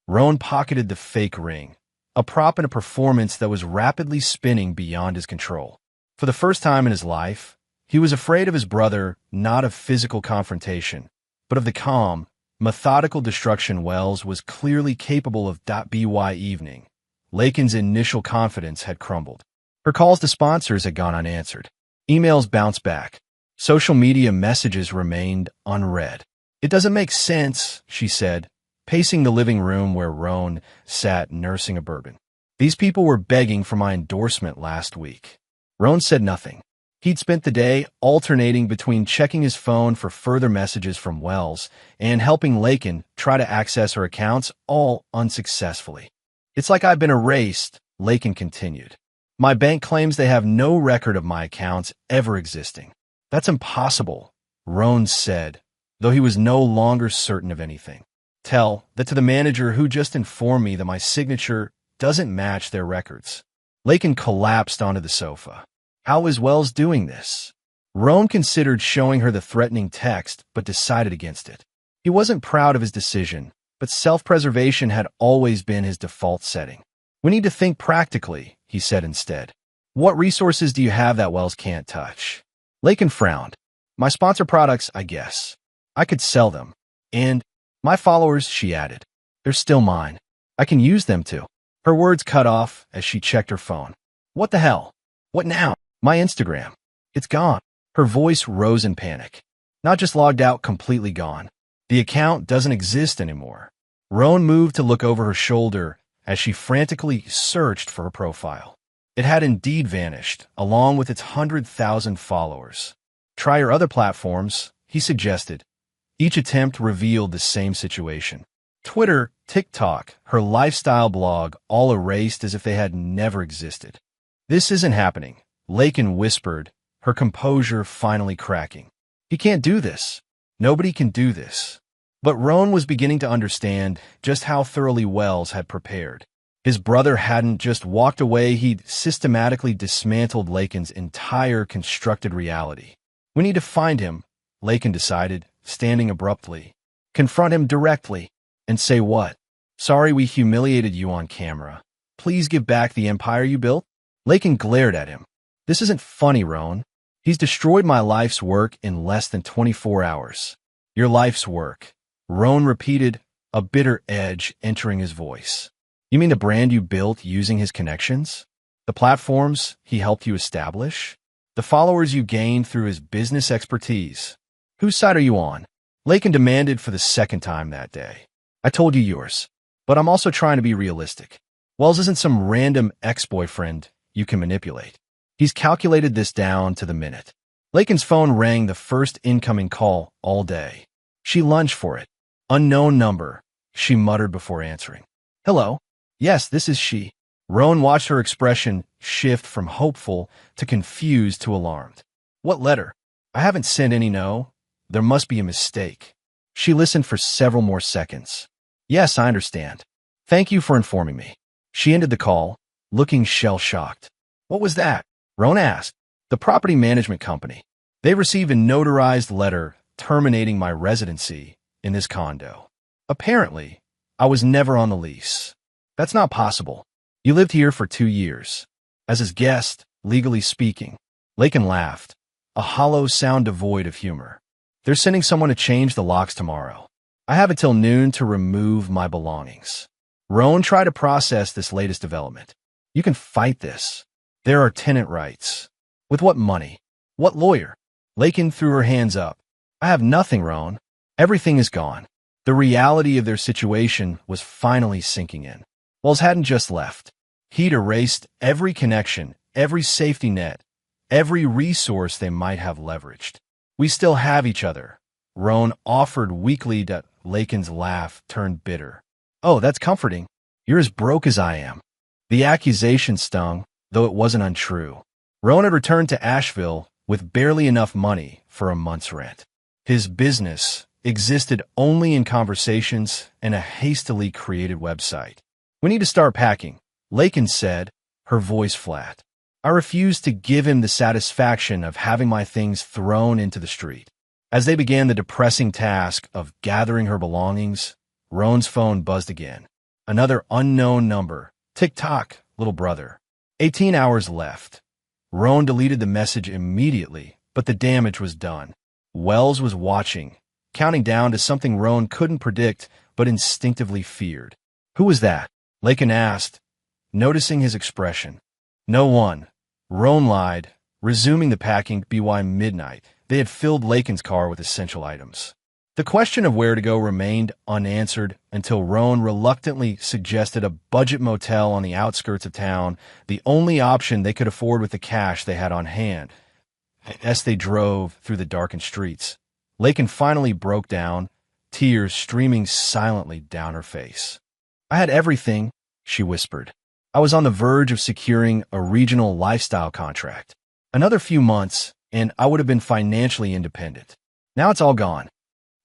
Roan pocketed the fake ring, a prop in a performance that was rapidly spinning beyond his control. For the first time in his life, he was afraid of his brother, not of physical confrontation, but of the calm, methodical destruction Wells was clearly capable of. By evening, Lakin's initial confidence had crumbled. Her calls to sponsors had gone unanswered. Emails bounced back. Social media messages remained unread. It doesn't make sense, she said, pacing the living room where Roan sat nursing a bourbon. These people were begging for my endorsement last week. Roan said nothing. He'd spent the day alternating between checking his phone for further messages from Wells and helping Lakin try to access her accounts, all unsuccessfully. It's like I've been erased, Lakin continued. My bank claims they have no record of my accounts ever existing. That's impossible, Roan said, though he was no longer certain of anything. Tell that to the manager who just informed me that my signature doesn't match their records. Lakin collapsed onto the sofa. How is Wells doing this? Roan considered showing her the threatening text, but decided against it. He wasn't proud of his decision, but self-preservation had always been his default setting. We need to think practically, he said instead. What resources do you have that Wells can't touch? Lakin frowned. My sponsor products, I guess. I could sell them. And my followers, she added. They're still mine. I can use them too. Her words cut off as she checked her phone. What the hell? What now? My Instagram. It's gone. Her voice rose in panic. Not just logged out, completely gone. The account doesn't exist anymore. Roan moved to look over her shoulder as she frantically searched for her profile. It had indeed vanished, along with its 100,000 followers. Try your other platforms, he suggested. Each attempt revealed the same situation. Twitter, TikTok, her lifestyle blog, all erased as if they had never existed. This isn't happening, Lakin whispered, her composure finally cracking. He can't do this. Nobody can do this. But Roan was beginning to understand just how thoroughly Wells had prepared. His brother hadn't just walked away, he'd systematically dismantled Lakin's entire constructed reality. We need to find him, Lakin decided, standing abruptly. Confront him directly. And say what? Sorry we humiliated you on camera. Please give back the empire you built? Lakin glared at him. This isn't funny, Roan. He's destroyed my life's work in less than 24 hours. Your life's work. Roan repeated, a bitter edge entering his voice. You mean the brand you built using his connections? The platforms he helped you establish? The followers you gained through his business expertise? Whose side are you on? Lakin demanded for the second time that day. I told you yours, but I'm also trying to be realistic. Wells isn't some random ex-boyfriend you can manipulate. He's calculated this down to the minute. Lakin's phone rang the first incoming call all day. She lunged for it. Unknown number, she muttered before answering. Hello? Yes, this is she. Roan watched her expression shift from hopeful to confused to alarmed. What letter? I haven't sent any. No. There must be a mistake. She listened for several more seconds. Yes, I understand. Thank you for informing me. She ended the call, looking shell-shocked. What was that? Roan asked. The property management company. They received a notarized letter terminating my residency in this condo. Apparently, I was never on the lease. That's not possible. You lived here for 2 years. As his guest, legally speaking. Lakin laughed, a hollow sound devoid of humor. They're sending someone to change the locks tomorrow. I have until noon to remove my belongings. Roan tried to process this latest development. You can fight this. There are tenant rights. With what money? What lawyer? Lakin threw her hands up. I have nothing, Roan. Everything is gone. The reality of their situation was finally sinking in. Wells hadn't just left. He'd erased every connection, every safety net, every resource they might have leveraged. We still have each other. Roan offered weakly. Lakin's laugh turned bitter. Oh, that's comforting. You're as broke as I am. The accusation stung, though it wasn't untrue. Roan had returned to Asheville with barely enough money for a month's rent. His business existed only in conversations and a hastily created website. We need to start packing, Lakin said, her voice flat. I refused to give him the satisfaction of having my things thrown into the street. As they began the depressing task of gathering her belongings, Roan's phone buzzed again. Another unknown number. Tick-tock, little brother. 18 hours left. Roan deleted the message immediately, but the damage was done. Wells was watching, counting down to something Roan couldn't predict but instinctively feared. Who was that? Lakin asked, noticing his expression. No one. Roan lied, resuming the packing. By midnight, they had filled Lakin's car with essential items. The question of where to go remained unanswered until Roan reluctantly suggested a budget motel on the outskirts of town, the only option they could afford with the cash they had on hand. As they drove through the darkened streets, Lakin finally broke down, tears streaming silently down her face. I had everything, she whispered. I was on the verge of securing a regional lifestyle contract. Another few months, and I would have been financially independent. Now it's all gone.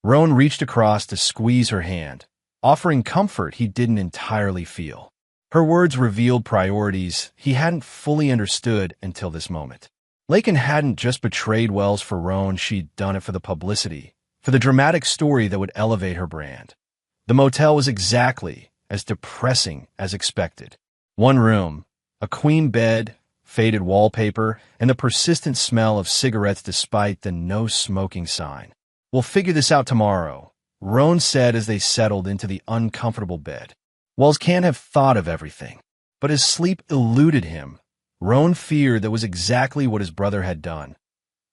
Roan reached across to squeeze her hand, offering comfort he didn't entirely feel. Her words revealed priorities he hadn't fully understood until this moment. Lakin hadn't just betrayed Wells for Roan, she'd done it for the publicity, for the dramatic story that would elevate her brand. The motel was exactly as depressing as expected. One room, a queen bed, faded wallpaper, and the persistent smell of cigarettes despite the no-smoking sign. "We'll figure this out tomorrow," Roan said as they settled into the uncomfortable bed. Wells can't have thought of everything, but as sleep eluded him, Roan feared that was exactly what his brother had done.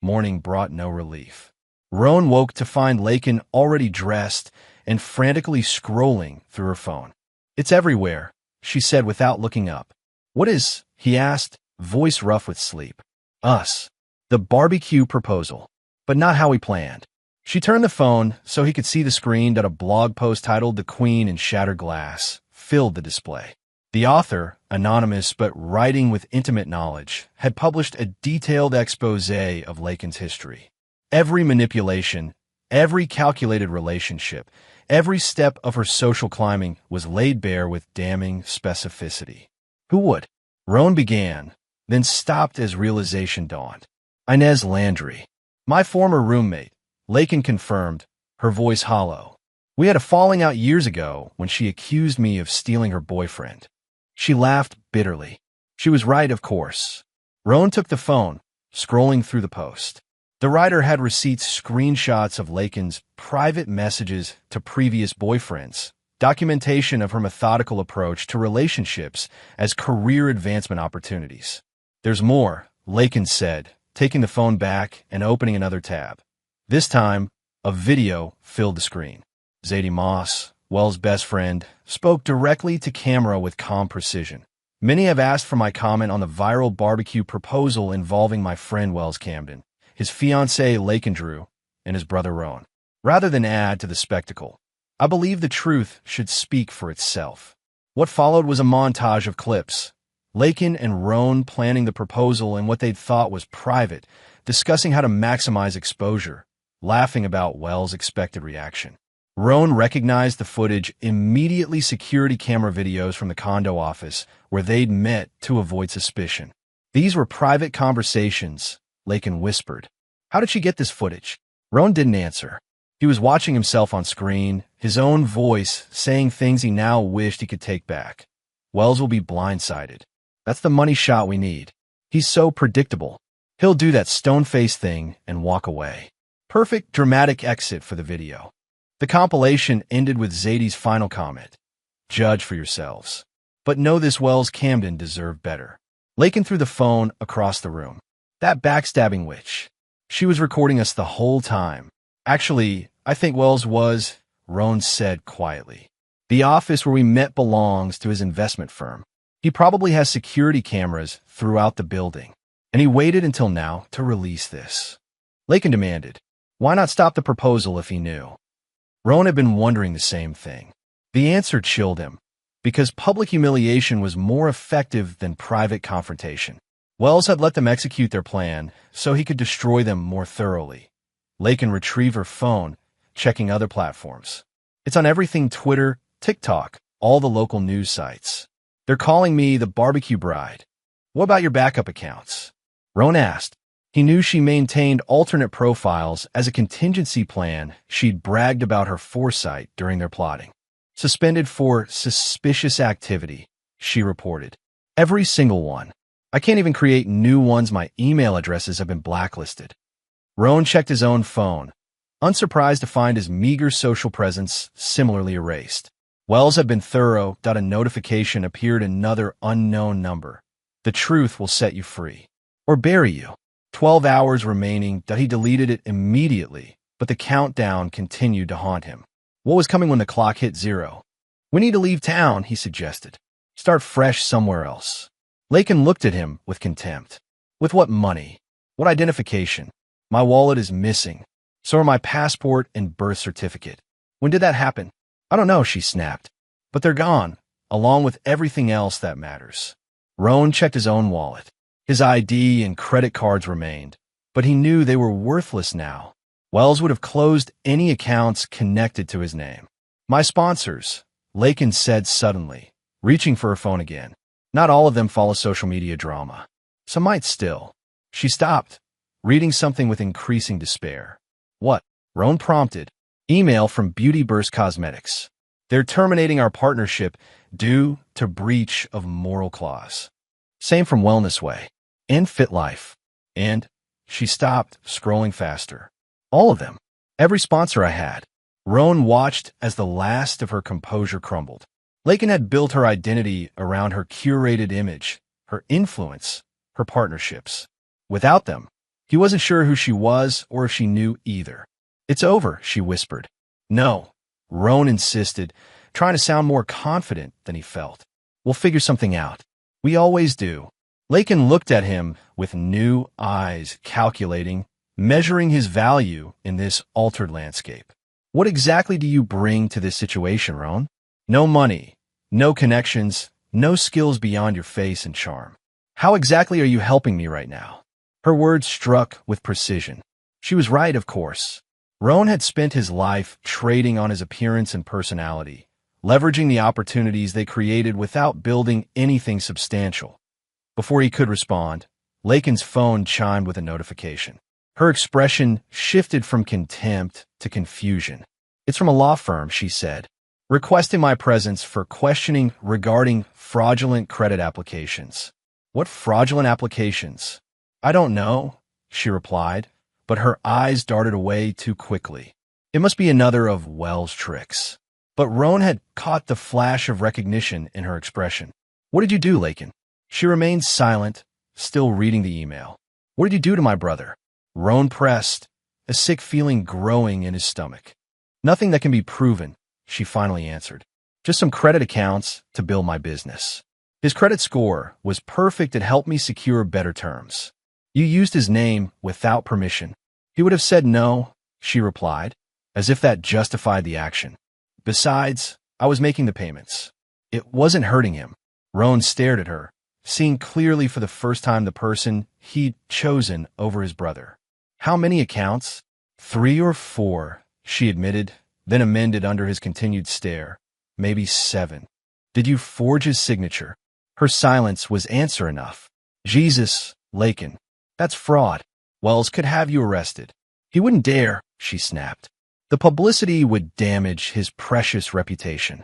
Morning brought no relief. Roan woke to find Lakin already dressed and frantically scrolling through her phone. "It's everywhere," she said without looking up. "What is?" he asked, voice rough with sleep. "Us. The barbecue proposal. But not how we planned." She turned the phone so he could see the screen that a blog post titled "The Queen in Shattered Glass" filled the display. The author, anonymous but writing with intimate knowledge, had published a detailed expose of Lakin's history. Every manipulation, every calculated relationship, every step of her social climbing was laid bare with damning specificity. "Who would?" Roan began, then stopped as realization dawned. "Inez Landry. My former roommate," Lakin confirmed, her voice hollow. "We had a falling out years ago when she accused me of stealing her boyfriend." She laughed bitterly. She was right, of course. Roan took the phone, scrolling through the post. The writer had receipts, screenshots of Lakin's private messages to previous boyfriends, documentation of her methodical approach to relationships as career advancement opportunities. "There's more," Lakin said, taking the phone back and opening another tab. This time, a video filled the screen. Zadie Moss, Wells' best friend, spoke directly to camera with calm precision. "Many have asked for my comment on the viral barbecue proposal involving my friend Wells Camden, his fiancée Lakin Drew, and his brother Roan. Rather than add to the spectacle, I believe the truth should speak for itself." What followed was a montage of clips. Lakin and Roan planning the proposal and what they'd thought was private, discussing how to maximize exposure, laughing about Wells' expected reaction. Roan recognized the footage, immediately security camera videos from the condo office where they'd met to avoid suspicion. "These were private conversations," Lakin whispered. "How did she get this footage?" Roan didn't answer. He was watching himself on screen, his own voice saying things he now wished he could take back. "Wells will be blindsided. That's the money shot we need. He's so predictable. He'll do that stone-faced thing and walk away." Perfect dramatic exit for the video. The compilation ended with Zadie's final comment. "Judge for yourselves. But know this, Wells Camden deserved better." Lakin threw the phone across the room. "That backstabbing witch. She was recording us the whole time." "Actually, I think Wells was," Roan said quietly. "The office where we met belongs to his investment firm. He probably has security cameras throughout the building. And he waited until now to release this." Lakin demanded, "Why not stop the proposal if he knew?" Roan had been wondering the same thing. The answer chilled him, because public humiliation was more effective than private confrontation. Wells had let them execute their plan so he could destroy them more thoroughly. Lakin retrieved her phone, checking other platforms. "It's on everything: Twitter, TikTok, all the local news sites. They're calling me the barbecue bride. What about your backup accounts?" Roan asked. He knew she maintained alternate profiles as a contingency plan. She'd bragged about her foresight during their plotting. "Suspended for suspicious activity," she reported. "Every single one. I can't even create new ones. My email addresses have been blacklisted." Roan checked his own phone, unsurprised to find his meager social presence similarly erased. Wells had been thorough. A notification appeared, another unknown number. "The truth will set you free. Or bury you." 12 hours remaining. He deleted it immediately, but the countdown continued to haunt him. What was coming when the clock hit 0? "We need to leave town," he suggested. "Start fresh somewhere else." Lakin looked at him with contempt. "With what money? What identification? My wallet is missing. So are my passport and birth certificate." "When did that happen?" "I don't know," she snapped. "But they're gone, along with everything else that matters." Roan checked his own wallet. His ID and credit cards remained, but he knew they were worthless now. Wells would have closed any accounts connected to his name. My sponsors, Lakin said suddenly, reaching for her phone again. Not all of them follow social media drama. Some might still. She stopped, reading something with increasing despair. What? Roan prompted. Email from Beauty Burst Cosmetics. They're terminating our partnership due to breach of moral clause. Same from Wellness Way and Fit Life. And she stopped, scrolling faster. All of them. Every sponsor I had. Roan watched as the last of her composure crumbled. Lakin had built her identity around her curated image, her influence, her partnerships. Without them, he wasn't sure who she was or if she knew either. It's over, she whispered. No, Roan insisted, trying to sound more confident than he felt. We'll figure something out. We always do. Lakin looked at him with new eyes, calculating, measuring his value in this altered landscape. What exactly do you bring to this situation, Roan? No money, no connections, no skills beyond your face and charm. How exactly are you helping me right now? Her words struck with precision. She was right, of course. Roan had spent his life trading on his appearance and personality, leveraging the opportunities they created without building anything substantial. Before he could respond, Lakin's phone chimed with a notification. Her expression shifted from contempt to confusion. It's from a law firm, she said, requesting my presence for questioning regarding fraudulent credit applications. What fraudulent applications? I don't know, she replied, but her eyes darted away too quickly. It must be another of Wells' tricks. But Roan had caught the flash of recognition in her expression. What did you do, Lakin? She remained silent, still reading the email. What did you do to my brother? Roan pressed, a sick feeling growing in his stomach. Nothing that can be proven, she finally answered. Just some credit accounts to build my business. His credit score was perfect and helped me secure better terms. You used his name without permission. He would have said no, she replied, as if that justified the action. Besides, I was making the payments. It wasn't hurting him. Roan stared at her, seeing clearly for the first time the person he'd chosen over his brother. How many accounts? 3 or 4, she admitted, then amended under his continued stare. Maybe 7. Did you forge his signature? Her silence was answer enough. Jesus, Lakin. That's fraud. Wells could have you arrested. He wouldn't dare, she snapped. The publicity would damage his precious reputation.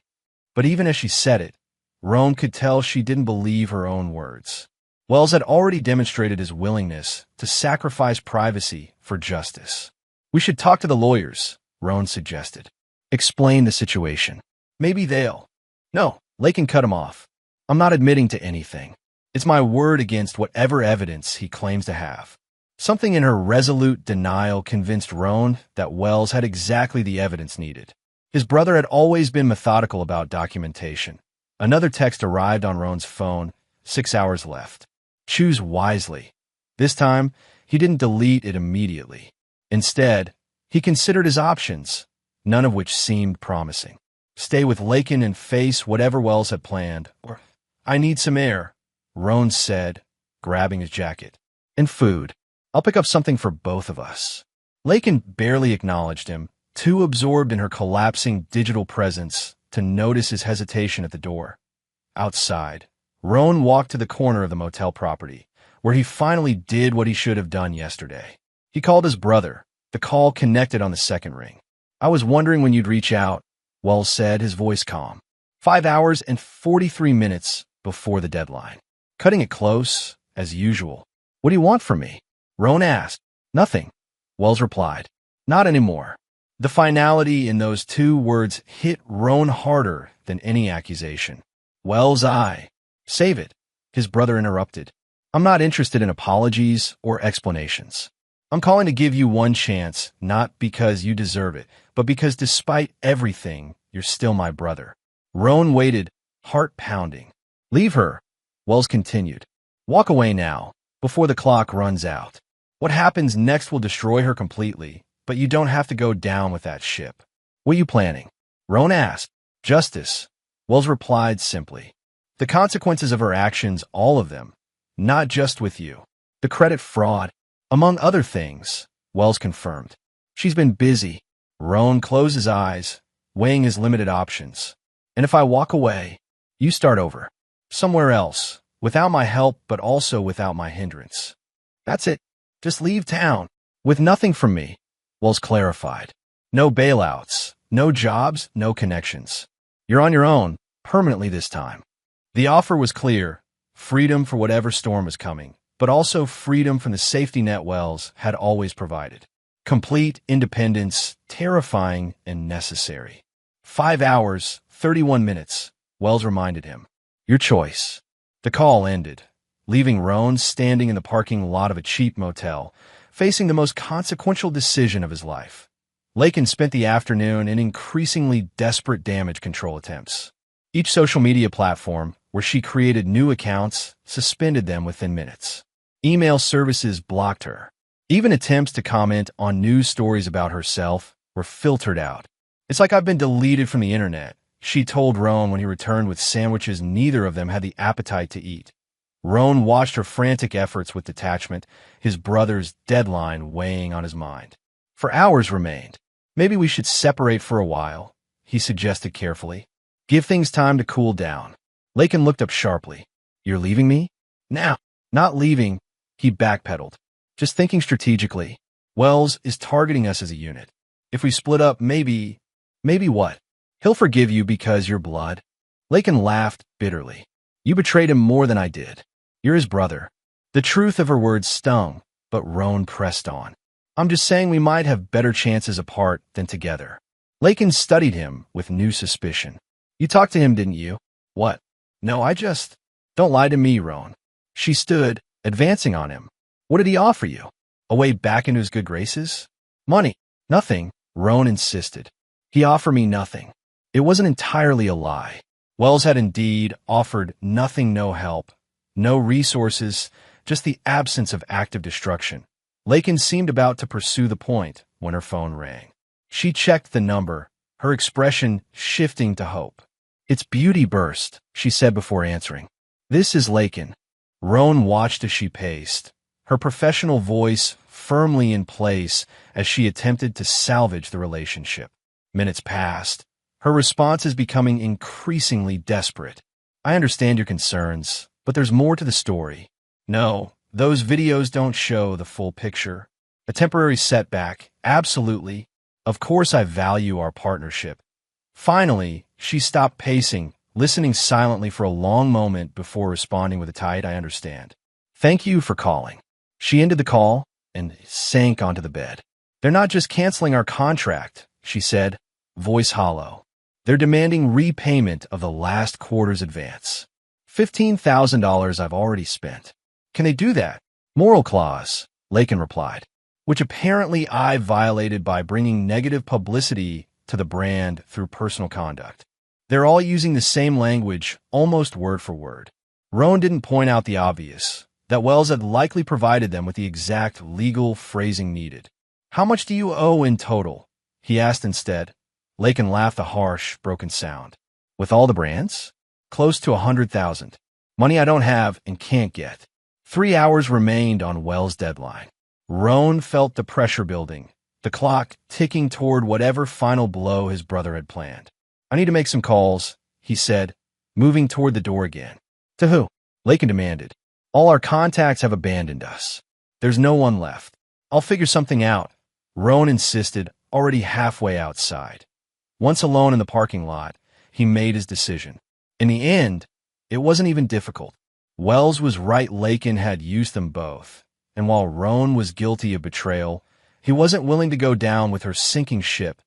But even as she said it, Roan could tell she didn't believe her own words. Wells had already demonstrated his willingness to sacrifice privacy for justice. We should talk to the lawyers, Roan suggested. Explain the situation. Maybe they'll. No, Lakin cut him off. I'm not admitting to anything. It's my word against whatever evidence he claims to have. Something in her resolute denial convinced Roan that Wells had exactly the evidence needed. His brother had always been methodical about documentation. Another text arrived on Roan's phone, 6 hours left. Choose wisely. This time, he didn't delete it immediately. Instead, he considered his options, none of which seemed promising. Stay with Lakin and face whatever Wells had planned. Or, I need some air, Roan said, grabbing his jacket. And food. I'll pick up something for both of us. Lakin barely acknowledged him, too absorbed in her collapsing digital presence to notice his hesitation at the door. Outside, Roan walked to the corner of the motel property, where he finally did what he should have done yesterday. He called his brother. The call connected on the second ring. I was wondering when you'd reach out, Wells said, his voice calm. 5 hours and 43 minutes before the deadline. Cutting it close, as usual. What do you want from me? Roan asked. Nothing, Wells replied. Not anymore. The finality in those 2 words hit Roan harder than any accusation. Wells, Save it, his brother interrupted. I'm not interested in apologies or explanations. I'm calling to give you one chance, not because you deserve it, but because despite everything, you're still my brother. Roan waited, heart pounding. Leave her, Wells continued. Walk away now, before the clock runs out. What happens next will destroy her completely, but you don't have to go down with that ship. What are you planning? Roan asked. Justice, Wells replied simply. The consequences of her actions, all of them, not just with you. The credit fraud, among other things, Wells confirmed. She's been busy. Roan closed his eyes, weighing his limited options. And if I walk away, you start over. Somewhere else, without my help but also without my hindrance. That's it. Just leave town. With nothing from me, Wells clarified. No bailouts, no jobs, no connections. You're on your own, permanently this time. The offer was clear, freedom for whatever storm was coming, but also freedom from the safety net Wells had always provided. Complete independence, terrifying and necessary. 5 hours, 31 minutes, Wells reminded him. Your choice. The call ended, leaving Roan standing in the parking lot of a cheap motel, facing the most consequential decision of his life. Lakin spent the afternoon in increasingly desperate damage control attempts. Each social media platform where she created new accounts suspended them within minutes. Email services blocked her. Even attempts to comment on news stories about herself were filtered out. It's like I've been deleted from the internet, she told Roan when he returned with sandwiches neither of them had the appetite to eat. Roan watched her frantic efforts with detachment, his brother's deadline weighing on his mind. For hours remained. Maybe we should separate for a while, he suggested carefully. Give things time to cool down. Lakin looked up sharply. You're leaving me? Now. Not leaving, he backpedaled. Just thinking strategically. Wells is targeting us as a unit. If we split up, maybe what? He'll forgive you because you're blood. Lakin laughed bitterly. You betrayed him more than I did. You're his brother. The truth of her words stung, but Roan pressed on. I'm just saying we might have better chances apart than together. Lakin studied him with new suspicion. You talked to him, didn't you? What? No, Don't lie to me, Roan. She stood, advancing on him. What did he offer you? A way back into his good graces? Money. Nothing, Roan insisted. He offered me nothing. It wasn't entirely a lie. Wells had indeed offered nothing, no help, no resources, just the absence of active destruction. Lakin seemed about to pursue the point when her phone rang. She checked the number, her expression shifting to hope. It's Beauty Burst, she said before answering. This is Lakin. Roan watched as she paced, her professional voice firmly in place as she attempted to salvage the relationship. Minutes passed, her responses becoming increasingly desperate. I understand your concerns, but there's more to the story. No, those videos don't show the full picture. A temporary setback, absolutely. Of course I value our partnership. Finally, she stopped pacing, listening silently for a long moment before responding with a tight, I understand. Thank you for calling. She ended the call and sank onto the bed. They're not just canceling our contract, she said, voice hollow. They're demanding repayment of the last quarter's advance. $15,000 I've already spent. Can they do that? Moral clause, Lakin replied, which apparently I violated by bringing negative publicity to the brand through personal conduct. They're all using the same language, almost word for word. Roan didn't point out the obvious, that Wells had likely provided them with the exact legal phrasing needed. How much do you owe in total? He asked instead. Lakin laughed a harsh, broken sound. With all the brands? Close to 100,000. Money I don't have and can't get. 3 hours remained on Wells' deadline. Roan felt the pressure building, the clock ticking toward whatever final blow his brother had planned. I need to make some calls, he said, moving toward the door again. To who? Lakin demanded. All our contacts have abandoned us. There's no one left. I'll figure something out, Roan insisted, already halfway outside. Once alone in the parking lot, he made his decision. In the end, it wasn't even difficult. Wells was right, Lakin had used them both, and while Roan was guilty of betrayal, he wasn't willing to go down with her sinking ship.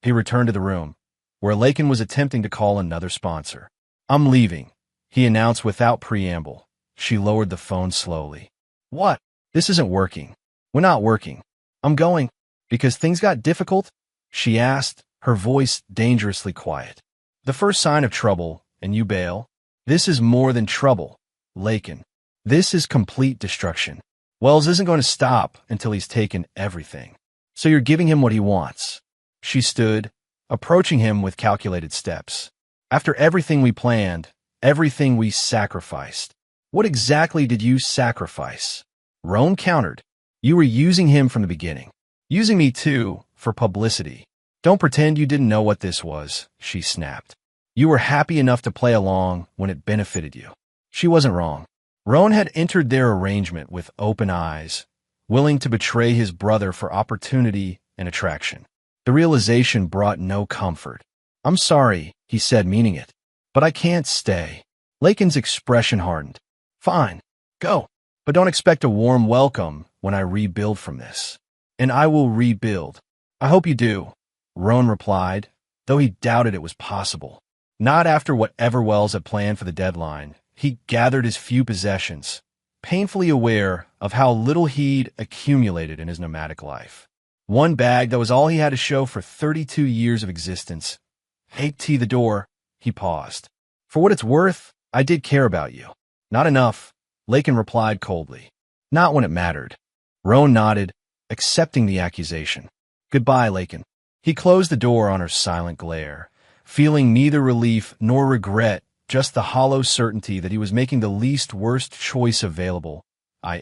He returned to the room, where Lakin was attempting to call another sponsor. I'm leaving, he announced without preamble. She lowered the phone slowly. What? This isn't working. We're not working. I'm going. Because things got difficult? She asked, her voice dangerously quiet. The first sign of trouble, and you bail? This is more than trouble, Lakin. This is complete destruction. Wells isn't going to stop until he's taken everything. So you're giving him what he wants. She stood, approaching him with calculated steps. After everything we planned, everything we sacrificed. What exactly did you sacrifice? Roan countered. You were using him from the beginning. Using me too, for publicity. Don't pretend you didn't know what this was, she snapped. You were happy enough to play along when it benefited you. She wasn't wrong. Roan had entered their arrangement with open eyes, willing to betray his brother for opportunity and attraction. The realization brought no comfort. I'm sorry, he said, meaning it. But I can't stay. Lakin's expression hardened. Fine, go. But don't expect a warm welcome when I rebuild from this. And I will rebuild. I hope you do, Roan replied, though he doubted it was possible. Not after whatever Wells had planned for the deadline. He gathered his few possessions, painfully aware of how little he'd accumulated in his nomadic life. One bag that was all he had to show for 32 years of existence. Hey, the door, he paused. For what it's worth, I did care about you. Not enough, Lakin replied coldly. Not when it mattered. Roan nodded, accepting the accusation. Goodbye, Lakin. He closed the door on her silent glare, feeling neither relief nor regret, just the hollow certainty that he was making the least worst choice available.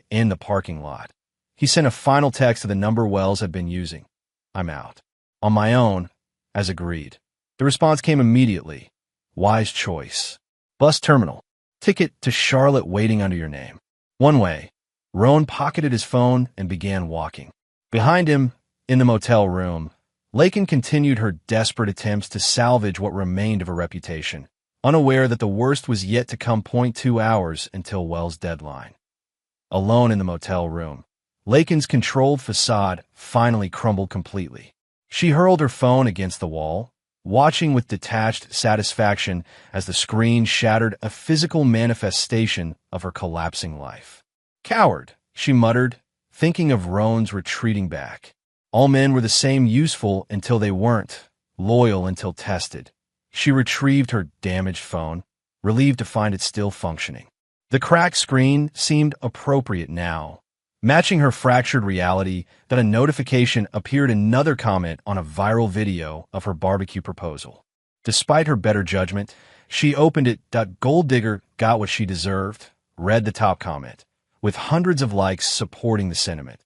In the parking lot. He sent a final text to the number Wells had been using. I'm out. On my own, as agreed. The response came immediately. Wise choice. Bus terminal. Ticket to Charlotte waiting under your name. One way. Roan pocketed his phone and began walking. Behind him, in the motel room, Lakin continued her desperate attempts to salvage what remained of her reputation, unaware that the worst was yet to come. 2 hours until Wells' deadline. Alone in the motel room, Lakin's controlled facade finally crumbled completely. She hurled her phone against the wall, watching with detached satisfaction as the screen shattered a physical manifestation of her collapsing life. Coward, she muttered, thinking of Roan's retreating back. All men were the same, useful until they weren't, loyal until tested. She retrieved her damaged phone, relieved to find it still functioning. The cracked screen seemed appropriate now, matching her fractured reality that a notification appeared another comment on a viral video of her barbecue proposal. Despite her better judgment, she opened it. Gold digger got what she deserved, read the top comment, with hundreds of likes supporting the sentiment.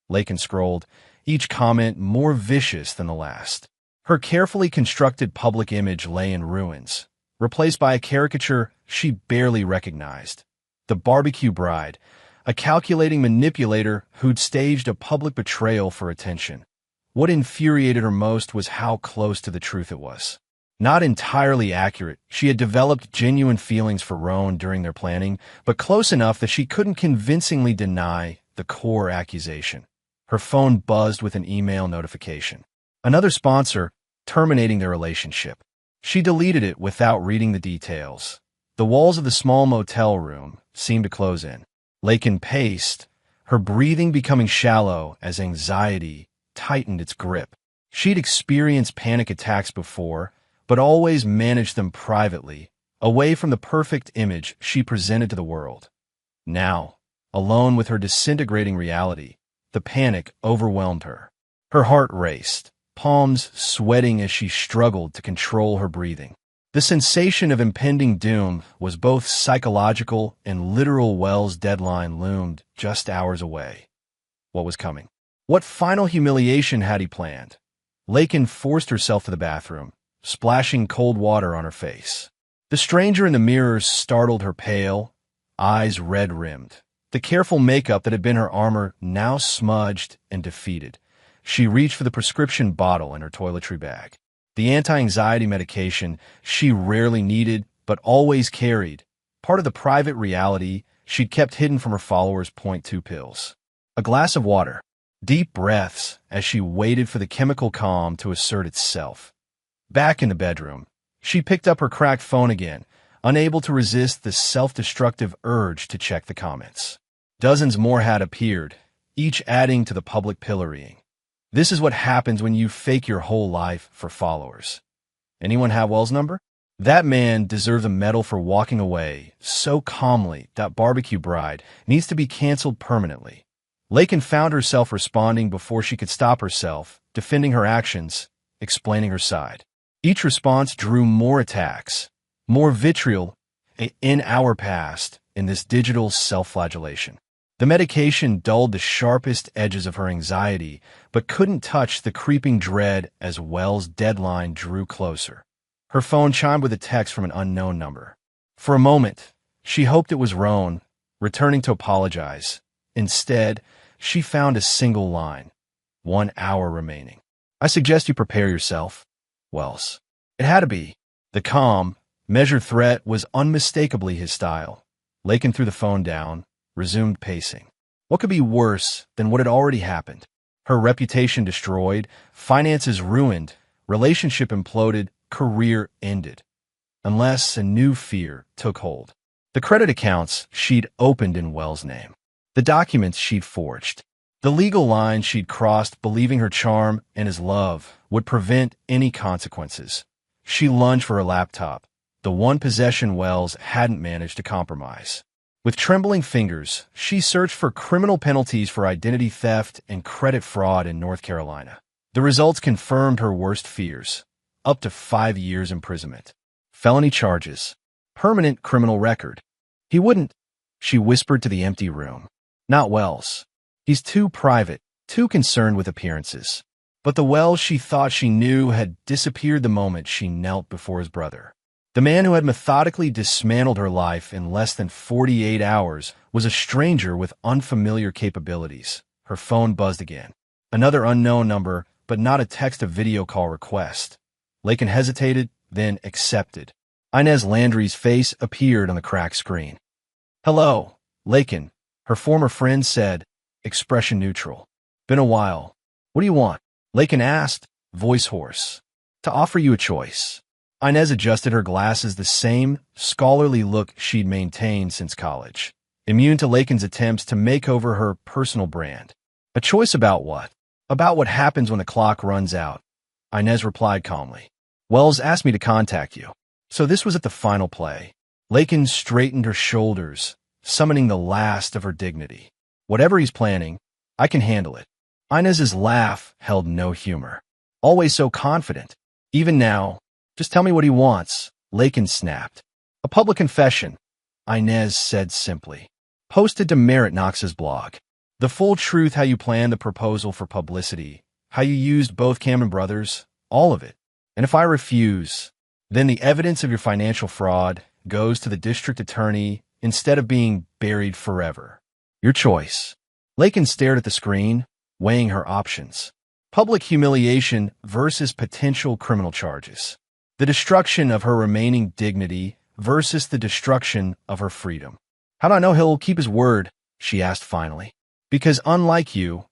Lakin scrolled, each comment more vicious than the last. Her carefully constructed public image lay in ruins, replaced by a caricature she barely recognized. The barbecue bride, a calculating manipulator who'd staged a public betrayal for attention. What infuriated her most was how close to the truth it was. Not entirely accurate, she had developed genuine feelings for Roan during their planning, but close enough that she couldn't convincingly deny the core accusation. Her phone buzzed with an email notification. Another sponsor, terminating their relationship. She deleted it without reading the details. The walls of the small motel room seemed to close in. Lakin paced, her breathing becoming shallow as anxiety tightened its grip. She'd experienced panic attacks before, but always managed them privately, away from the perfect image she presented to the world. Now, alone with her disintegrating reality, the panic overwhelmed her. Her heart raced, palms sweating as she struggled to control her breathing. The sensation of impending doom was both psychological and literal. Wells' deadline loomed just hours away. What was coming? What final humiliation had he planned? Lakin forced herself to the bathroom, splashing cold water on her face. The stranger in the mirror startled her, pale, eyes red-rimmed. The careful makeup that had been her armor now smudged and defeated. She reached for the prescription bottle in her toiletry bag. The anti-anxiety medication she rarely needed but always carried, part of the private reality she'd kept hidden from her followers. 2 pills. A glass of water. Deep breaths as she waited for the chemical calm to assert itself. Back in the bedroom, she picked up her cracked phone again, unable to resist the self-destructive urge to check the comments. Dozens more had appeared, each adding to the public pillorying. This is what happens when you fake your whole life for followers. Anyone have Wells' number? That man deserves a medal for walking away so calmly. That barbecue bride needs to be canceled permanently. Lakin found herself responding before she could stop herself, defending her actions, explaining her side. Each response drew more attacks, more vitriol. An hour passed in this digital self-flagellation. The medication dulled the sharpest edges of her anxiety, but couldn't touch the creeping dread as Wells' deadline drew closer. Her phone chimed with a text from an unknown number. For a moment, she hoped it was Roan, returning to apologize. Instead, she found a single line. 1 hour remaining. I suggest you prepare yourself, Wells. It had to be. The calm, measured threat was unmistakably his style. Lakin threw the phone down, resumed pacing. What could be worse than what had already happened? Her reputation destroyed, finances ruined, relationship imploded, career ended. Unless a new fear took hold. The credit accounts she'd opened in Wells' name. The documents she'd forged. The legal line she'd crossed believing her charm and his love would prevent any consequences. She lunged for her laptop, the one possession Wells hadn't managed to compromise. With trembling fingers, she searched for criminal penalties for identity theft and credit fraud in North Carolina. The results confirmed her worst fears. Up to 5 years imprisonment. Felony charges. Permanent criminal record. He wouldn't, she whispered to the empty room. Not Wells. He's too private, too concerned with appearances. But the Wells she thought she knew had disappeared the moment she knelt before his brother. The man who had methodically dismantled her life in less than 48 hours was a stranger with unfamiliar capabilities. Her phone buzzed again. Another unknown number, but not a text-to-video call request. Lakin hesitated, then accepted. Inez Landry's face appeared on the cracked screen. Hello, Lakin, her former friend said, expression neutral. Been a while. What do you want? Lakin asked, voice hoarse. To offer you a choice. Inez adjusted her glasses, the same scholarly look she'd maintained since college, immune to Lakin's attempts to make over her personal brand. A choice about what? About what happens when the clock runs out. Inez replied calmly. Wells asked me to contact you. So this was at the final play. Lakin straightened her shoulders, summoning the last of her dignity. Whatever he's planning, I can handle it. Inez's laugh held no humor. Always so confident. Even now, just tell me what he wants, Lakin snapped. A public confession, Inez said simply. Posted to Merritt Knox's blog. The full truth, how you planned the proposal for publicity, how you used both Cameron brothers, all of it. And if I refuse, then the evidence of your financial fraud goes to the district attorney instead of being buried forever. Your choice. Lakin stared at the screen, weighing her options. Public humiliation versus potential criminal charges. The destruction of her remaining dignity versus the destruction of her freedom. How do I know he'll keep his word? She asked finally. Because unlike you,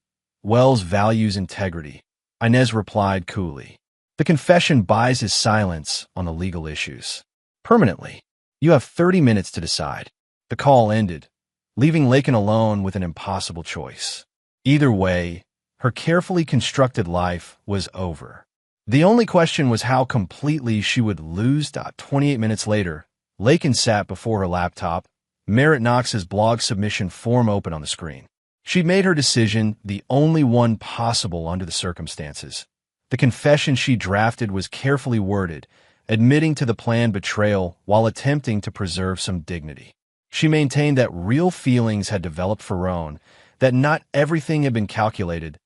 Wells values integrity, Inez replied coolly. The confession buys his silence on the legal issues. Permanently. You have 30 minutes to decide. The call ended, leaving Lakin alone with an impossible choice. Either way, her carefully constructed life was over. The only question was how completely she would lose. 28 minutes later, Lakin sat before her laptop, Merritt Knox's blog submission form open on the screen. She'd made her decision, the only one possible under the circumstances. The confession she drafted was carefully worded, admitting to the planned betrayal while attempting to preserve some dignity. She maintained that real feelings had developed for Roan, that not everything had been calculated.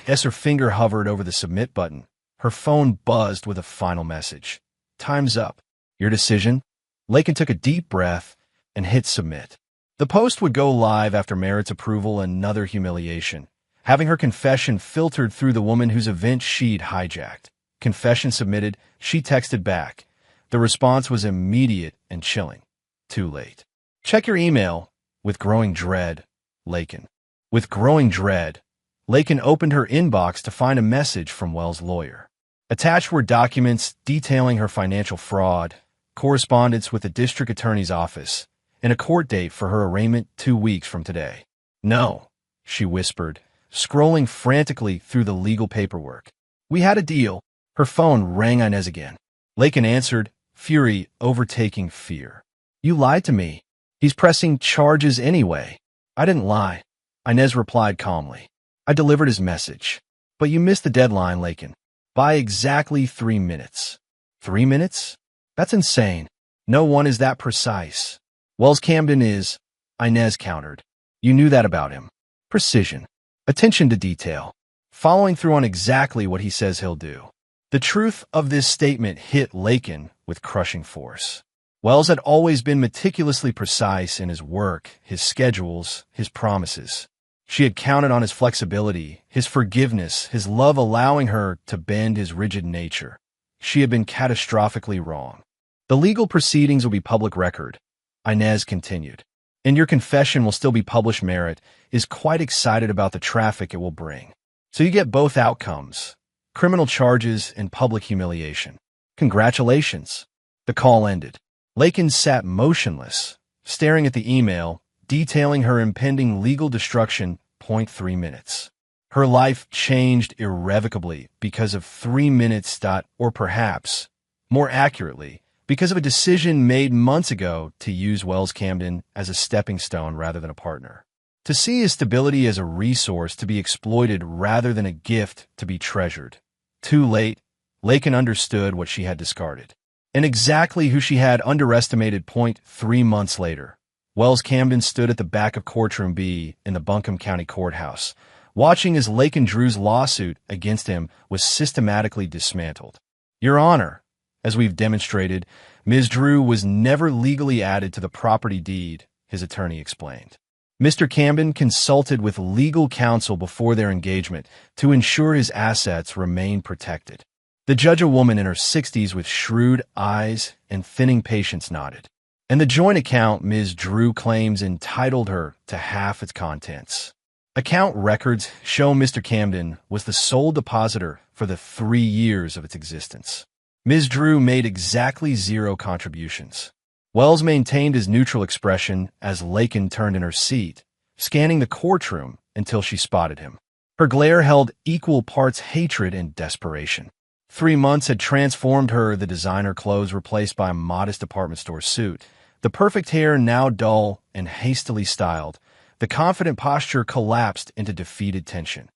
As her finger hovered over the submit button, her phone buzzed with a final message. Time's up. Your decision? Lakin took a deep breath and hit submit. The post would go live after Merritt's approval, another humiliation. Having her confession filtered through the woman whose event she'd hijacked. Confession submitted, she texted back. The response was immediate and chilling. Too late. Check your email. With growing dread, Lakin. With growing dread, Lakin opened her inbox to find a message from Wells' lawyer. Attached were documents detailing her financial fraud, correspondence with the district attorney's office, and a court date for her arraignment 2 weeks from today. No, she whispered, scrolling frantically through the legal paperwork. We had a deal. Her phone rang Inez again. Lakin answered, fury overtaking fear. You lied to me. He's pressing charges anyway. I didn't lie. Inez replied calmly. I delivered his message. But you missed the deadline, Lakin. By exactly 3 minutes. 3 minutes? That's insane. No one is that precise. Wells Camden is, Inez countered. You knew that about him. Precision. Attention to detail. Following through on exactly what he says he'll do. The truth of this statement hit Lakin with crushing force. Wells had always been meticulously precise in his work, his schedules, his promises. She had counted on his flexibility, his forgiveness, his love allowing her to bend his rigid nature. She had been catastrophically wrong. The legal proceedings will be public record, Inez continued. And your confession will still be published. Merritt is quite excited about the traffic it will bring. So you get both outcomes, criminal charges and public humiliation. Congratulations. The call ended. Lakin sat motionless, staring at the email, detailing her impending legal destruction. 3 minutes. Her life changed irrevocably because of 3 minutes. Or perhaps, more accurately, because of a decision made months ago to use Wells Camden as a stepping stone rather than a partner. To see his stability as a resource to be exploited rather than a gift to be treasured. Too late, Lakin understood what she had discarded. And exactly who she had underestimated. 3 months later, Wells Camden stood at the back of Courtroom B in the Buncombe County Courthouse, watching as Lakin Drew's lawsuit against him was systematically dismantled. Your Honor, as we've demonstrated, Ms. Drew was never legally added to the property deed, his attorney explained. Mr. Camden consulted with legal counsel before their engagement to ensure his assets remained protected. The judge, a woman in her 60s with shrewd eyes and thinning patience, nodded. And the joint account Ms. Drew claims entitled her to half its contents. Account records show Mr. Camden was the sole depositor for the 3 years of its existence. Ms. Drew made exactly 0 contributions. Wells maintained his neutral expression as Lakin turned in her seat, scanning the courtroom until she spotted him. Her glare held equal parts hatred and desperation. 3 months had transformed her, the designer clothes replaced by a modest department store suit, the perfect hair now dull and hastily styled. The confident posture collapsed into defeated tension.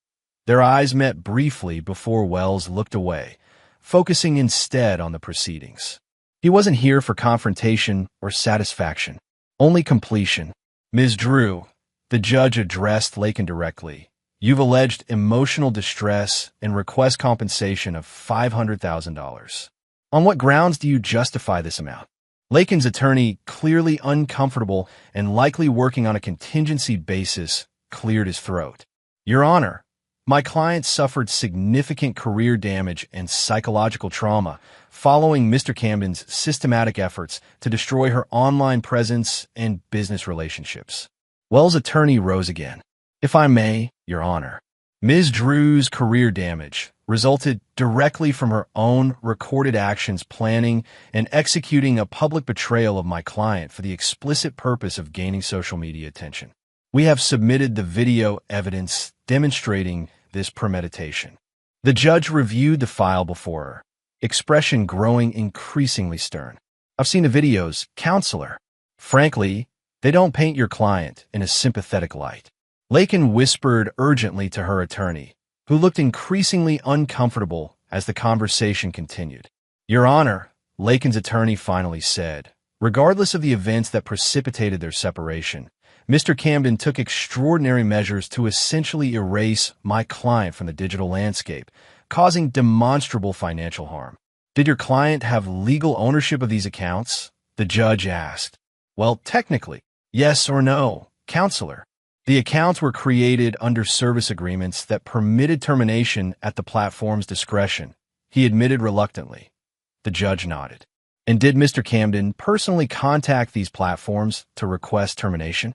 Their eyes met briefly before Wells looked away, focusing instead on the proceedings. He wasn't here for confrontation or satisfaction, only completion. Ms. Drew, the judge addressed Lakin directly. You've alleged emotional distress and request compensation of $500,000. On what grounds do you justify this amount? Lakin's attorney, clearly uncomfortable and likely working on a contingency basis, cleared his throat. Your Honor, my client suffered significant career damage and psychological trauma following Mr. Camden's systematic efforts to destroy her online presence and business relationships. Wells' attorney rose again. If I may, Your Honor, Ms. Drew's career damage resulted directly from her own recorded actions planning and executing a public betrayal of my client for the explicit purpose of gaining social media attention. We have submitted the video evidence demonstrating this premeditation. The judge reviewed the file before her, expression growing increasingly stern. I've seen the videos, counselor. Frankly, they don't paint your client in a sympathetic light. Lakin whispered urgently to her attorney, who looked increasingly uncomfortable as the conversation continued. Your Honor, Lakin's attorney finally said, regardless of the events that precipitated their separation, Mr. Camden took extraordinary measures to essentially erase my client from the digital landscape, causing demonstrable financial harm. Did your client have legal ownership of these accounts? The judge asked. Well, technically, yes or no, counselor. The accounts were created under service agreements that permitted termination at the platform's discretion. He admitted reluctantly. The judge nodded. And did Mr. Camden personally contact these platforms to request termination?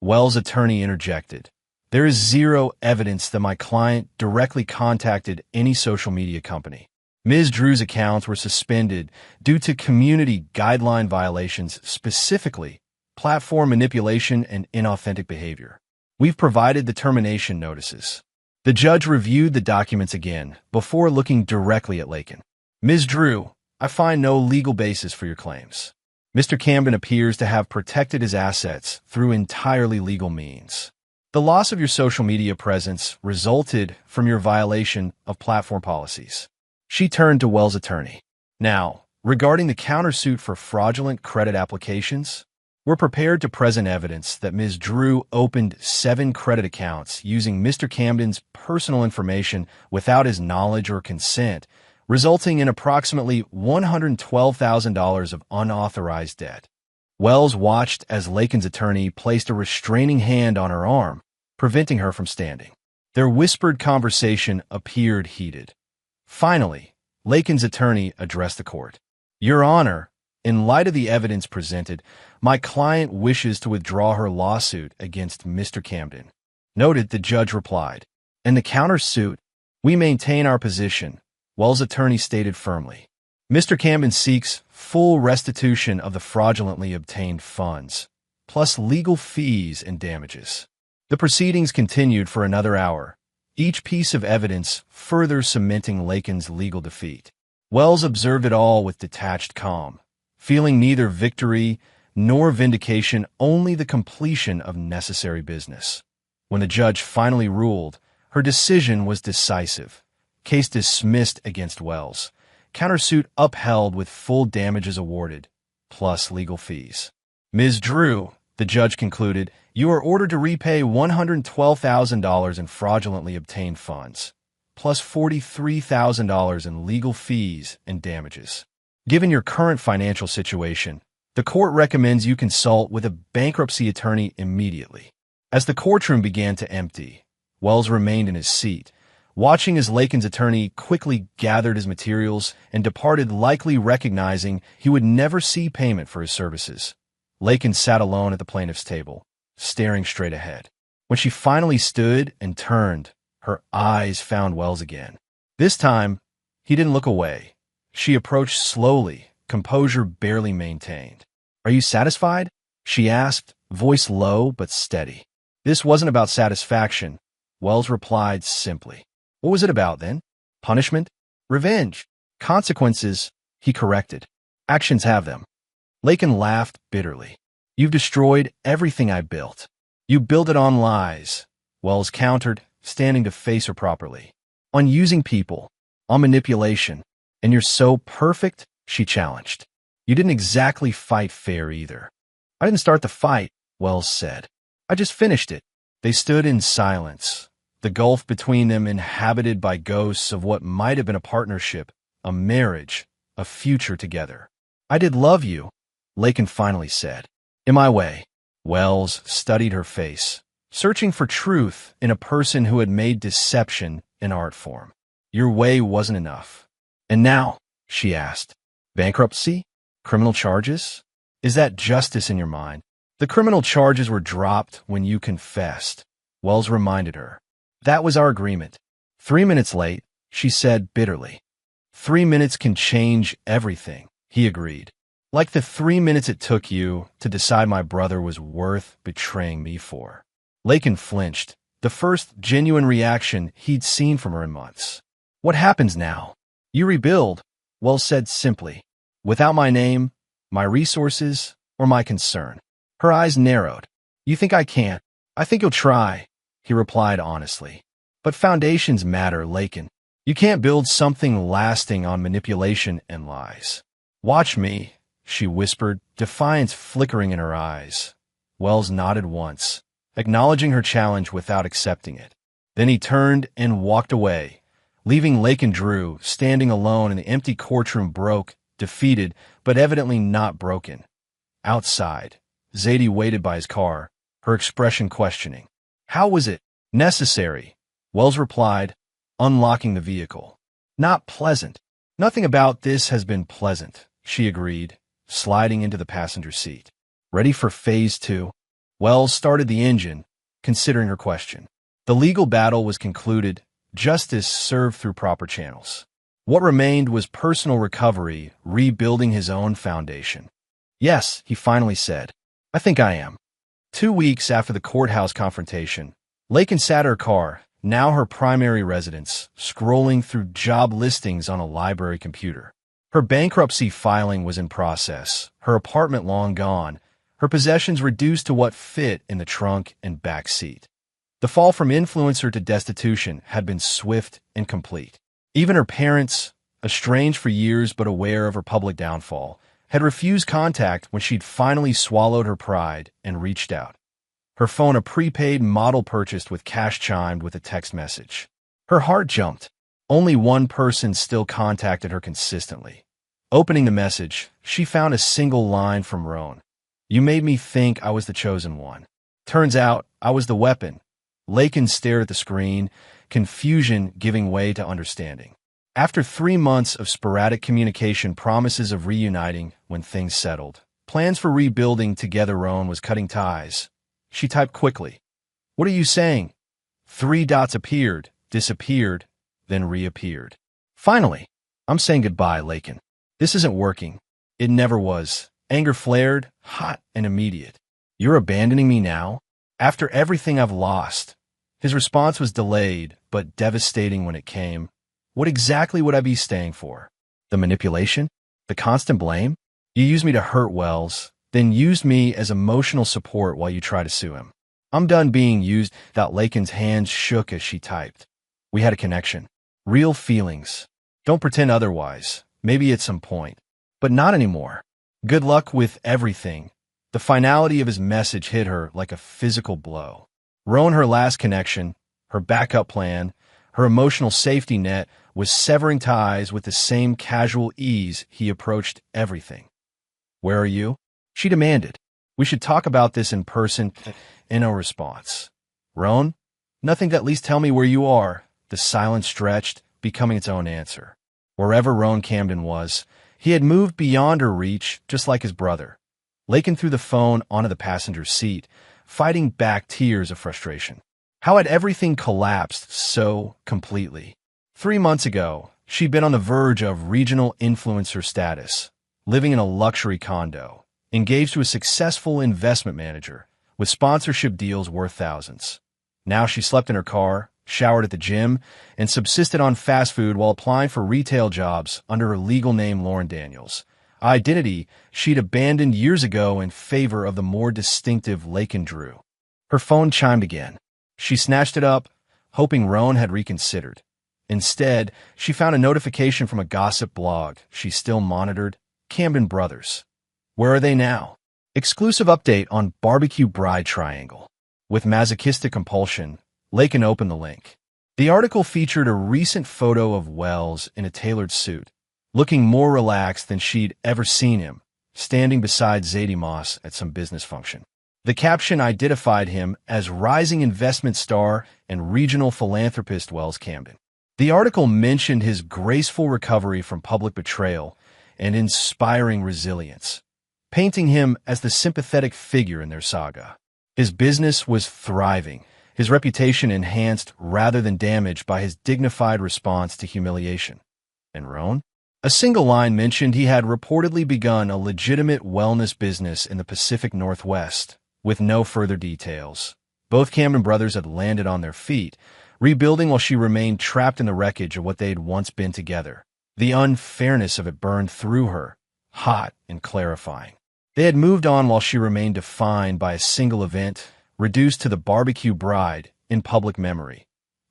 Wells' attorney interjected. There is 0 evidence that my client directly contacted any social media company. Ms. Drew's accounts were suspended due to community guideline violations, specifically platform manipulation and inauthentic behavior. We've provided the termination notices. The judge reviewed the documents again before looking directly at Lakin. Ms. Drew, I find no legal basis for your claims. Mr. Camden appears to have protected his assets through entirely legal means. The loss of your social media presence resulted from your violation of platform policies. She turned to Wells' attorney. Now, regarding the countersuit for fraudulent credit applications, We're prepared to present evidence that Ms. Drew opened 7 credit accounts using Mr. Camden's personal information without his knowledge or consent, resulting in approximately $112,000 of unauthorized debt. Wells watched as Lakin's attorney placed a restraining hand on her arm, preventing her from standing. Their whispered conversation appeared heated. Finally, Lakin's attorney addressed the court. "Your Honor, in light of the evidence presented, my client wishes to withdraw her lawsuit against Mr. Camden." Noted, the judge replied. "In the countersuit, we maintain our position," Wells' attorney stated firmly. "Mr. Camden seeks full restitution of the fraudulently obtained funds, plus legal fees and damages." The proceedings continued for another hour, each piece of evidence further cementing Lakin's legal defeat. Wells observed it all with detached calm, feeling neither victory nor vindication, only the completion of necessary business. When the judge finally ruled, her decision was decisive. Case dismissed against Wells. Countersuit upheld with full damages awarded, plus legal fees. "Ms. Drew," the judge concluded, "you are ordered to repay $112,000 in fraudulently obtained funds, plus $43,000 in legal fees and damages. Given your current financial situation, the court recommends you consult with a bankruptcy attorney immediately." As the courtroom began to empty, Wells remained in his seat, watching as Lakin's attorney quickly gathered his materials and departed, likely recognizing he would never see payment for his services. Lakin sat alone at the plaintiff's table, staring straight ahead. When she finally stood and turned, her eyes found Wells again. This time, he didn't look away. She approached slowly, composure barely maintained. "Are you satisfied?" she asked, voice low but steady. This wasn't about satisfaction, Wells replied simply. "What was it about, then? Punishment? Revenge? Consequences?" he corrected. "Actions have them." Lakin laughed bitterly. "You've destroyed everything I built. You built it on lies," Wells countered, standing to face her properly. "On using people, on manipulation. And you're so perfect," she challenged. "You didn't exactly fight fair either." "I didn't start the fight," Wells said. "I just finished it." They stood in silence, the gulf between them inhabited by ghosts of what might have been a partnership, a marriage, a future together. "I did love you," Lakin finally said. "In my way." Wells studied her face, searching for truth in a person who had made deception an art form. "Your way wasn't enough." "And now," she asked, "bankruptcy? Criminal charges? Is that justice in your mind?" "The criminal charges were dropped when you confessed," Wells reminded her. "That was our agreement." 3 minutes late, she said bitterly. 3 minutes can change everything, he agreed. "Like the 3 minutes it took you to decide my brother was worth betraying me for." Lakin flinched, the first genuine reaction he'd seen from her in months. "What happens now?" "You rebuild," Wells said simply. "Without my name, my resources, or my concern." Her eyes narrowed. "You think I can't? I think you'll try," he replied honestly. "But foundations matter, Lakin. You can't build something lasting on manipulation and lies." "Watch me," she whispered, defiance flickering in her eyes. Wells nodded once, acknowledging her challenge without accepting it. Then he turned and walked away, leaving Lakin Drew standing alone in the empty courtroom, broke, defeated, but evidently not broken. Outside, Zadie waited by his car, her expression questioning. "How was it necessary?" Wells replied, unlocking the vehicle. "Not pleasant." "Nothing about this has been pleasant," she agreed, sliding into the passenger seat. "Ready for phase 2? Wells started the engine, considering her question. The legal battle was concluded, justice served through proper channels. What remained was personal recovery, rebuilding his own foundation. "Yes," he finally said. "I think I am." 2 weeks after the courthouse confrontation, Lakin sat in her car, now her primary residence, scrolling through job listings on a library computer. Her bankruptcy filing was in process, her apartment long gone, her possessions reduced to what fit in the trunk and back seat. The fall from influencer to destitution had been swift and complete. Even her parents, estranged for years but aware of her public downfall, had refused contact when she'd finally swallowed her pride and reached out. Her phone, a prepaid model purchased with cash, chimed with a text message. Her heart jumped. Only one person still contacted her consistently. Opening the message, she found a single line from Roan. "You made me think I was the chosen one. Turns out I was the weapon." Lakin stared at the screen, confusion giving way to understanding. After 3 months of sporadic communication, promises of reuniting when things settled, plans for rebuilding together, Roan was cutting ties. She typed quickly. "What are you saying?" 3 dots appeared, disappeared, then reappeared. "Finally, I'm saying goodbye, Lakin. This isn't working." It never was. Anger flared, hot and immediate. "You're abandoning me now? After everything I've lost?" His response was delayed, but devastating when it came. "What exactly would I be staying for? The manipulation? The constant blame? You used me to hurt Wells, then used me as emotional support while you try to sue him. I'm done being used." That Lakin's hands shook as she typed. "We had a connection. Real feelings. Don't pretend otherwise. Maybe at some point. But not anymore. Good luck with everything." The finality of his message hit her like a physical blow. Roan, her last connection, her backup plan, her emotional safety net, was severing ties with the same casual ease he approached everything. "Where are you?" she demanded. "We should talk about this in person." In a response. "Roan? Nothing. At least tell me where you are." The silence stretched, becoming its own answer. Wherever Roan Camden was, he had moved beyond her reach, just like his brother. Lakin threw the phone onto the passenger seat, fighting back tears of frustration. How had everything collapsed so completely? 3 months ago, she'd been on the verge of regional influencer status, living in a luxury condo, engaged to a successful investment manager, with sponsorship deals worth thousands. Now she slept in her car, showered at the gym, and subsisted on fast food while applying for retail jobs under her legal name Lauren Daniels, identity she'd abandoned years ago in favor of the more distinctive Lakin Drew. Her phone chimed again. She snatched it up, hoping Roan had reconsidered. Instead, she found a notification from a gossip blog she still monitored, Camden Brothers. Where are they now? Exclusive update on barbecue bride triangle. With masochistic compulsion, Lakin opened the link. The article featured a recent photo of Wells in a tailored suit, looking more relaxed than she'd ever seen him, standing beside Zadie Moss at some business function. The caption identified him as rising investment star and regional philanthropist Wells Camden. The article mentioned his graceful recovery from public betrayal and inspiring resilience, painting him as the sympathetic figure in their saga. His business was thriving, his reputation enhanced rather than damaged by his dignified response to humiliation. And Roan? A single line mentioned he had reportedly begun a legitimate wellness business in the Pacific Northwest, with no further details. Both Camden brothers had landed on their feet, rebuilding while she remained trapped in the wreckage of what they had once been together. The unfairness of it burned through her, hot and clarifying. They had moved on while she remained defined by a single event, reduced to the barbecue bride in public memory.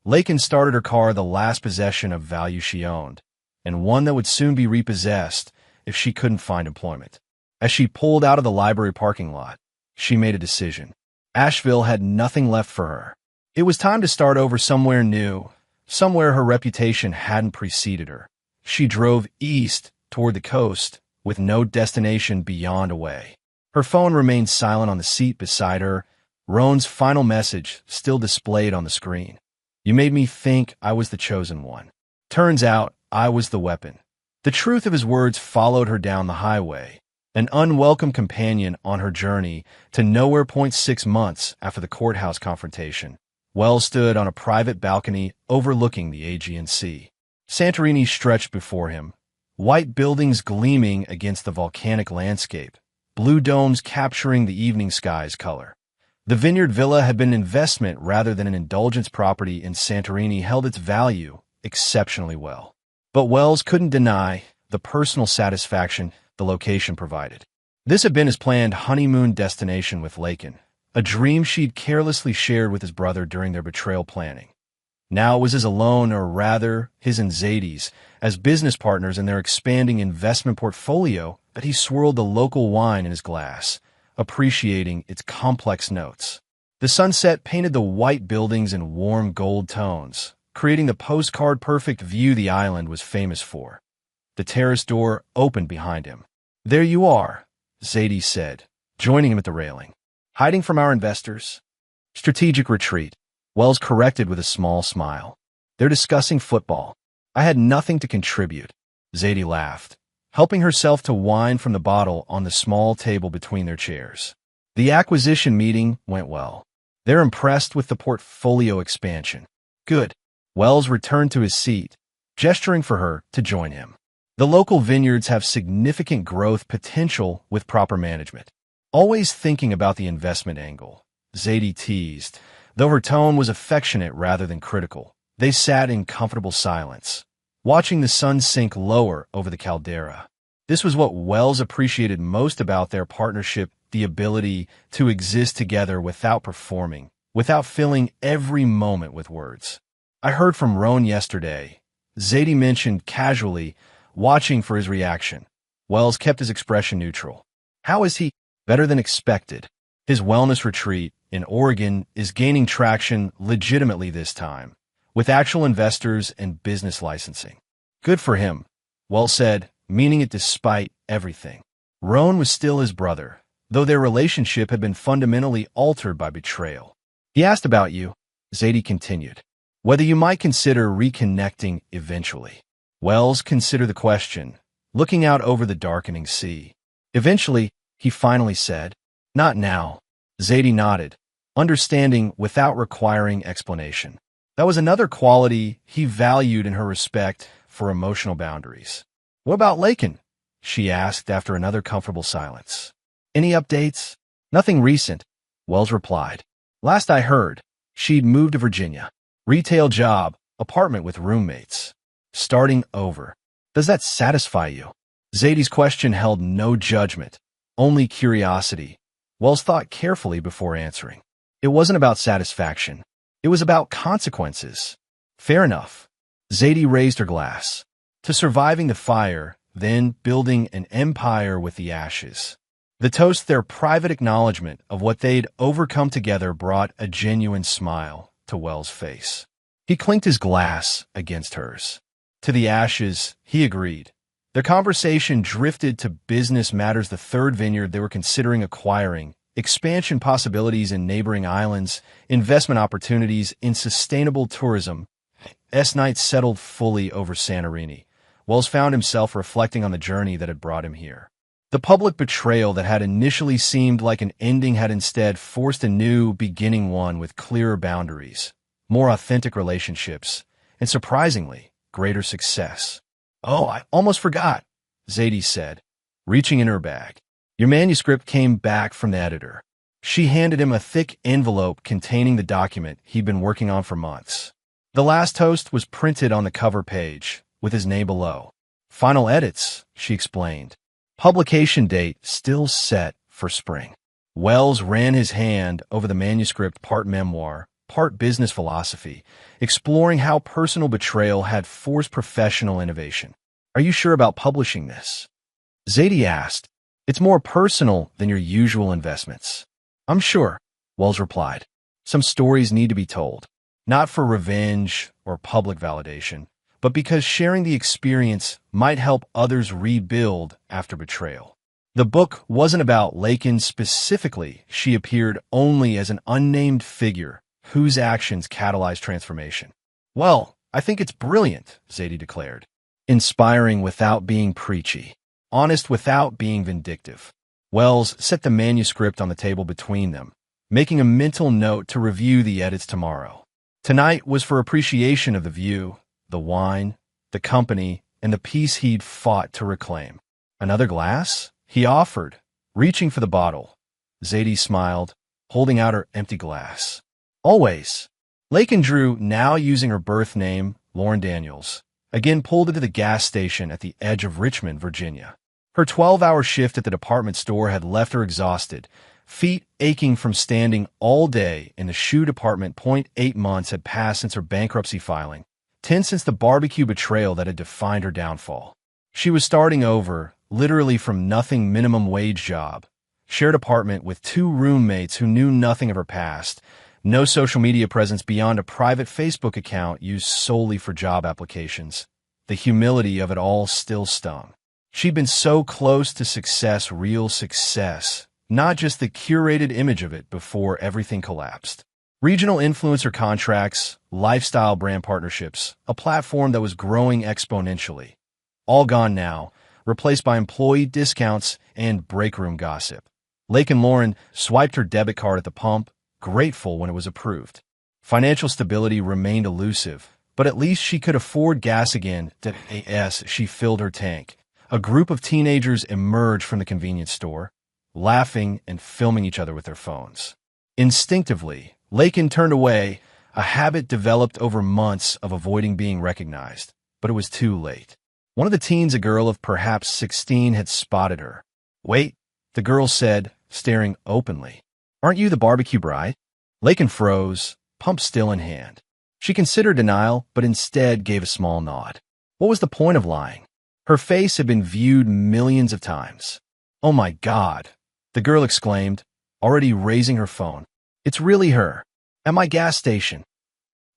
Lakin started her car, the last possession of value she owned, and one that would soon be repossessed if she couldn't find employment. As she pulled out of the library parking lot, she made a decision. Asheville had nothing left for her. It was time to start over somewhere new, somewhere her reputation hadn't preceded her. She drove east toward the coast, with no destination beyond away. Her phone remained silent on the seat beside her, Roan's final message still displayed on the screen. "You made me think I was the chosen one. Turns out I was the weapon." The truth of his words followed her down the highway, an unwelcome companion on her journey to nowhere. 6 months after the courthouse confrontation, Wells stood on a private balcony overlooking the Aegean Sea. Santorini stretched before him, white buildings gleaming against the volcanic landscape, blue domes capturing the evening sky's color. The vineyard villa had been an investment rather than an indulgence. Property in Santorini held its value exceptionally well. But Wells couldn't deny the personal satisfaction the location provided. This had been his planned honeymoon destination with Lakin, a dream she'd carelessly shared with his brother during their betrayal planning. Now it was his alone, or rather, his and Zadie's, as business partners in their expanding investment portfolio, that he swirled the local wine in his glass, appreciating its complex notes. The sunset painted the white buildings in warm gold tones, creating the postcard-perfect view the island was famous for. The terrace door opened behind him. "There you are," Zadie said, joining him at the railing. "Hiding from our investors?" "Strategic retreat," Wells corrected with a small smile. "They're discussing football. I had nothing to contribute." Zadie laughed, helping herself to wine from the bottle on the small table between their chairs. The acquisition meeting went well. They're impressed with the portfolio expansion. "Good." Wells returned to his seat, gesturing for her to join him. "The local vineyards have significant growth potential with proper management." "Always thinking about the investment angle," Zadie teased, though her tone was affectionate rather than critical. They sat in comfortable silence, watching the sun sink lower over the caldera. This was what Wells appreciated most about their partnership, the ability to exist together without performing, without filling every moment with words. "I heard from Roan yesterday," Zadie mentioned casually, watching for his reaction. Wells kept his expression neutral. "How is he?" "Better than expected. His wellness retreat in Oregon is gaining traction legitimately this time, with actual investors and business licensing." "Good for him," Wells said, meaning it despite everything. Roan was still his brother, though their relationship had been fundamentally altered by betrayal. "He asked about you," Zadie continued, "whether you might consider reconnecting eventually." Wells considered the question, looking out over the darkening sea. "Eventually," he finally said. "Not now." Zadie nodded, understanding without requiring explanation. That was another quality he valued in her respect for emotional boundaries. "What about Lakin?" she asked after another comfortable silence. "Any updates?" "Nothing recent," Wells replied. "Last I heard, she'd moved to Virginia. Retail job, apartment with roommates. Starting over. Does that satisfy you?" Zadie's question held no judgment, only curiosity. Wells thought carefully before answering. It wasn't about satisfaction. It was about consequences. "Fair enough." Zadie raised her glass. "To surviving the fire, then building an empire with the ashes." The toast, their private acknowledgement of what they'd overcome together, brought a genuine smile to Wells' face. He clinked his glass against hers. "To the ashes," he agreed. Their conversation drifted to business matters, the third vineyard they were considering acquiring, expansion possibilities in neighboring islands, investment opportunities in sustainable tourism. Night settled fully over Santorini. Wells found himself reflecting on the journey that had brought him here. The public betrayal that had initially seemed like an ending had instead forced a new beginning, one with clearer boundaries, more authentic relationships, and surprisingly, greater success. "Oh, I almost forgot," Zadie said, reaching in her bag. "Your manuscript came back from the editor." She handed him a thick envelope containing the document he'd been working on for months. The last toast was printed on the cover page, with his name below. "Final edits," she explained. "Publication date still set for spring." Wells ran his hand over the manuscript, part memoir, part business philosophy, exploring how personal betrayal had forced professional innovation. "Are you sure about publishing this?" Zadie asked. "It's more personal than your usual investments." "I'm sure," Wells replied. "Some stories need to be told, not for revenge or public validation, but because sharing the experience might help others rebuild after betrayal." The book wasn't about Lakin specifically. She appeared only as an unnamed figure whose actions catalyzed transformation. "Well, I think it's brilliant," Zadie declared. "Inspiring without being preachy. Honest without being vindictive." Wells set the manuscript on the table between them, making a mental note to review the edits tomorrow. Tonight was for appreciation of the view, the wine, the company, and the peace he'd fought to reclaim. "Another glass?" he offered, reaching for the bottle. Zadie smiled, holding out her empty glass. "Always." Lakin Drew, now using her birth name, Lauren Daniels, again pulled into the gas station at the edge of Richmond, Virginia. Her 12-hour shift at the department store had left her exhausted, feet aching from standing all day in the shoe department. 8 months had passed since her bankruptcy filing, 10 since the barbecue betrayal that had defined her downfall. She was starting over, literally from nothing, minimum wage job, shared apartment with 2 roommates who knew nothing of her past, no social media presence beyond a private Facebook account used solely for job applications. The humility of it all still stung. She'd been so close to success, real success, not just the curated image of it, before everything collapsed. Regional influencer contracts, lifestyle brand partnerships, a platform that was growing exponentially. All gone now, replaced by employee discounts and breakroom gossip. Lake and Lauren swiped her debit card at the pump, grateful when it was approved. Financial stability remained elusive, but at least she could afford gas again. As she filled her tank, a group of teenagers emerged from the convenience store, laughing and filming each other with their phones. Instinctively, Lakin turned away, a habit developed over months of avoiding being recognized. But it was too late. One of the teens, a girl of perhaps 16, had spotted her. "Wait," the girl said, staring openly. "Aren't you the barbecue bride?" Lakin froze, pump still in hand. She considered denial, but instead gave a small nod. What was the point of lying? Her face had been viewed millions of times. "Oh my God," the girl exclaimed, already raising her phone. "It's really her. At my gas station."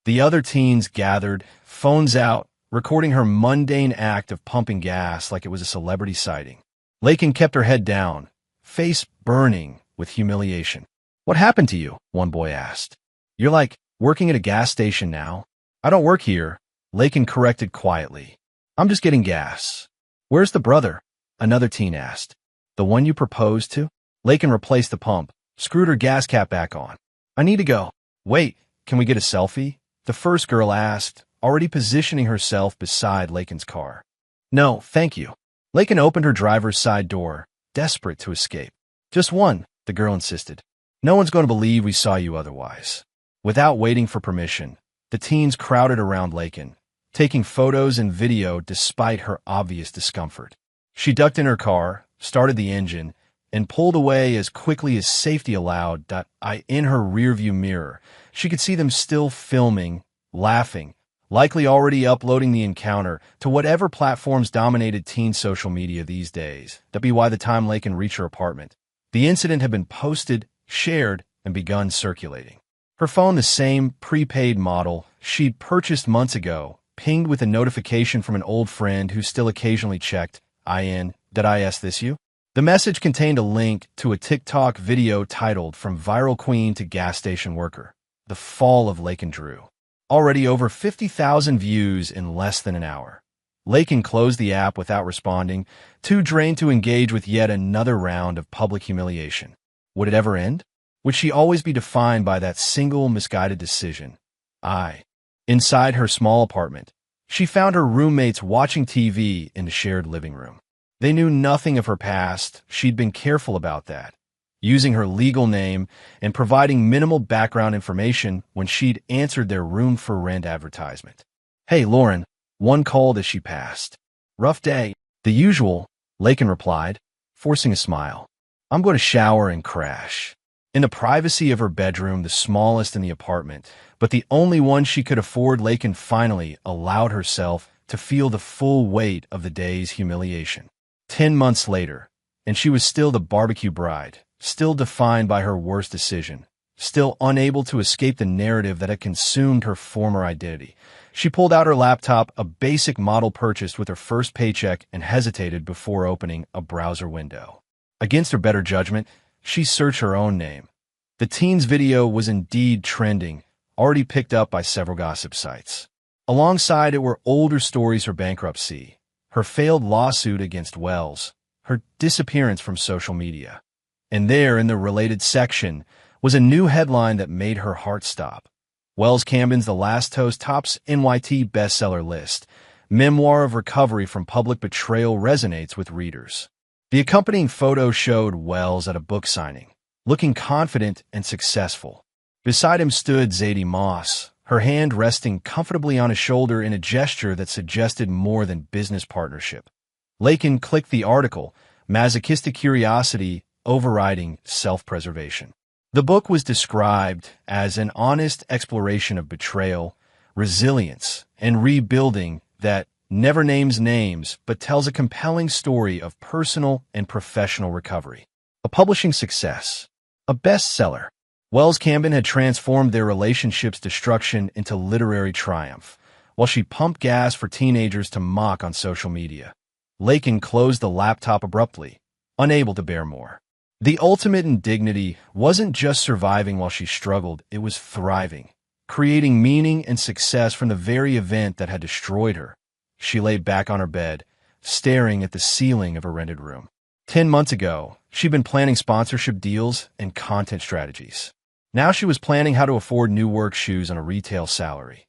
The other teens gathered, phones out, recording her mundane act of pumping gas like it was a celebrity sighting. Lakin kept her head down, face burning with humiliation. "What happened to you?" one boy asked. "You're like working at a gas station now." "I don't work here," Lakin corrected quietly. "I'm just getting gas." "Where's the brother?" another teen asked. "The one you proposed to?" Lakin replaced the pump, screwed her gas cap back on. "I need to go." "Wait, can we get a selfie?" the first girl asked, already positioning herself beside Lakin's car. "No, thank you." Lakin opened her driver's side door, desperate to escape. "Just one," the girl insisted. "No one's going to believe we saw you otherwise." Without waiting for permission, the teens crowded around Lakin, taking photos and video despite her obvious discomfort. She ducked in her car, started the engine, and pulled away as quickly as safety allowed. In her rearview mirror, she could see them still filming, laughing, likely already uploading the encounter to whatever platforms dominated teen social media these days. That'd be why the time Lakin reached her apartment, the incident had been posted, shared, and begun circulating. Her phone, the same prepaid model she'd purchased months ago, pinged with a notification from an old friend who still occasionally checked, "Did I ask this you?" The message contained a link to a TikTok video titled "From Viral Queen to Gas Station Worker: The Fall of Lakin Drew." Already over 50,000 views in less than an hour. Lakin closed the app without responding, too drained to engage with yet another round of public humiliation. Would it ever end? Would she always be defined by that single misguided decision? Inside her small apartment, she found her roommates watching TV in the shared living room. They knew nothing of her past. She'd been careful about that, using her legal name and providing minimal background information when she'd answered their room for rent advertisement. "Hey, Lauren," one called as she passed. "Rough day." "The usual," Lakin replied, forcing a smile. "I'm going to shower and crash." In the privacy of her bedroom, the smallest in the apartment, but the only one she could afford, Lakin finally allowed herself to feel the full weight of the day's humiliation. 10 months later, and she was still the barbecue bride, still defined by her worst decision, still unable to escape the narrative that had consumed her former identity. She pulled out her laptop, a basic model purchased with her first paycheck, and hesitated before opening a browser window. Against her better judgment, she searched her own name. The teen's video was indeed trending, already picked up by several gossip sites. Alongside it were older stories: her bankruptcy, her failed lawsuit against Wells, her disappearance from social media. And there, in the related section, was a new headline that made her heart stop. Wells Camden's The Last Toast tops NYT bestseller list. Memoir of recovery from public betrayal resonates with readers. The accompanying photo showed Wells at a book signing, looking confident and successful. Beside him stood Zadie Moss, her hand resting comfortably on his shoulder in a gesture that suggested more than business partnership. Lakin clicked the article, masochistic curiosity overriding self-preservation. The book was described as an honest exploration of betrayal, resilience, and rebuilding that never names names but tells a compelling story of personal and professional recovery. A publishing success. A bestseller. Wells Camden had transformed their relationship's destruction into literary triumph, while she pumped gas for teenagers to mock on social media. Lakin closed the laptop abruptly, unable to bear more. The ultimate indignity wasn't just surviving while she struggled, it was thriving, creating meaning and success from the very event that had destroyed her. She lay back on her bed, staring at the ceiling of her rented room. 10 months ago, she'd been planning sponsorship deals and content strategies. Now she was planning how to afford new work shoes on a retail salary.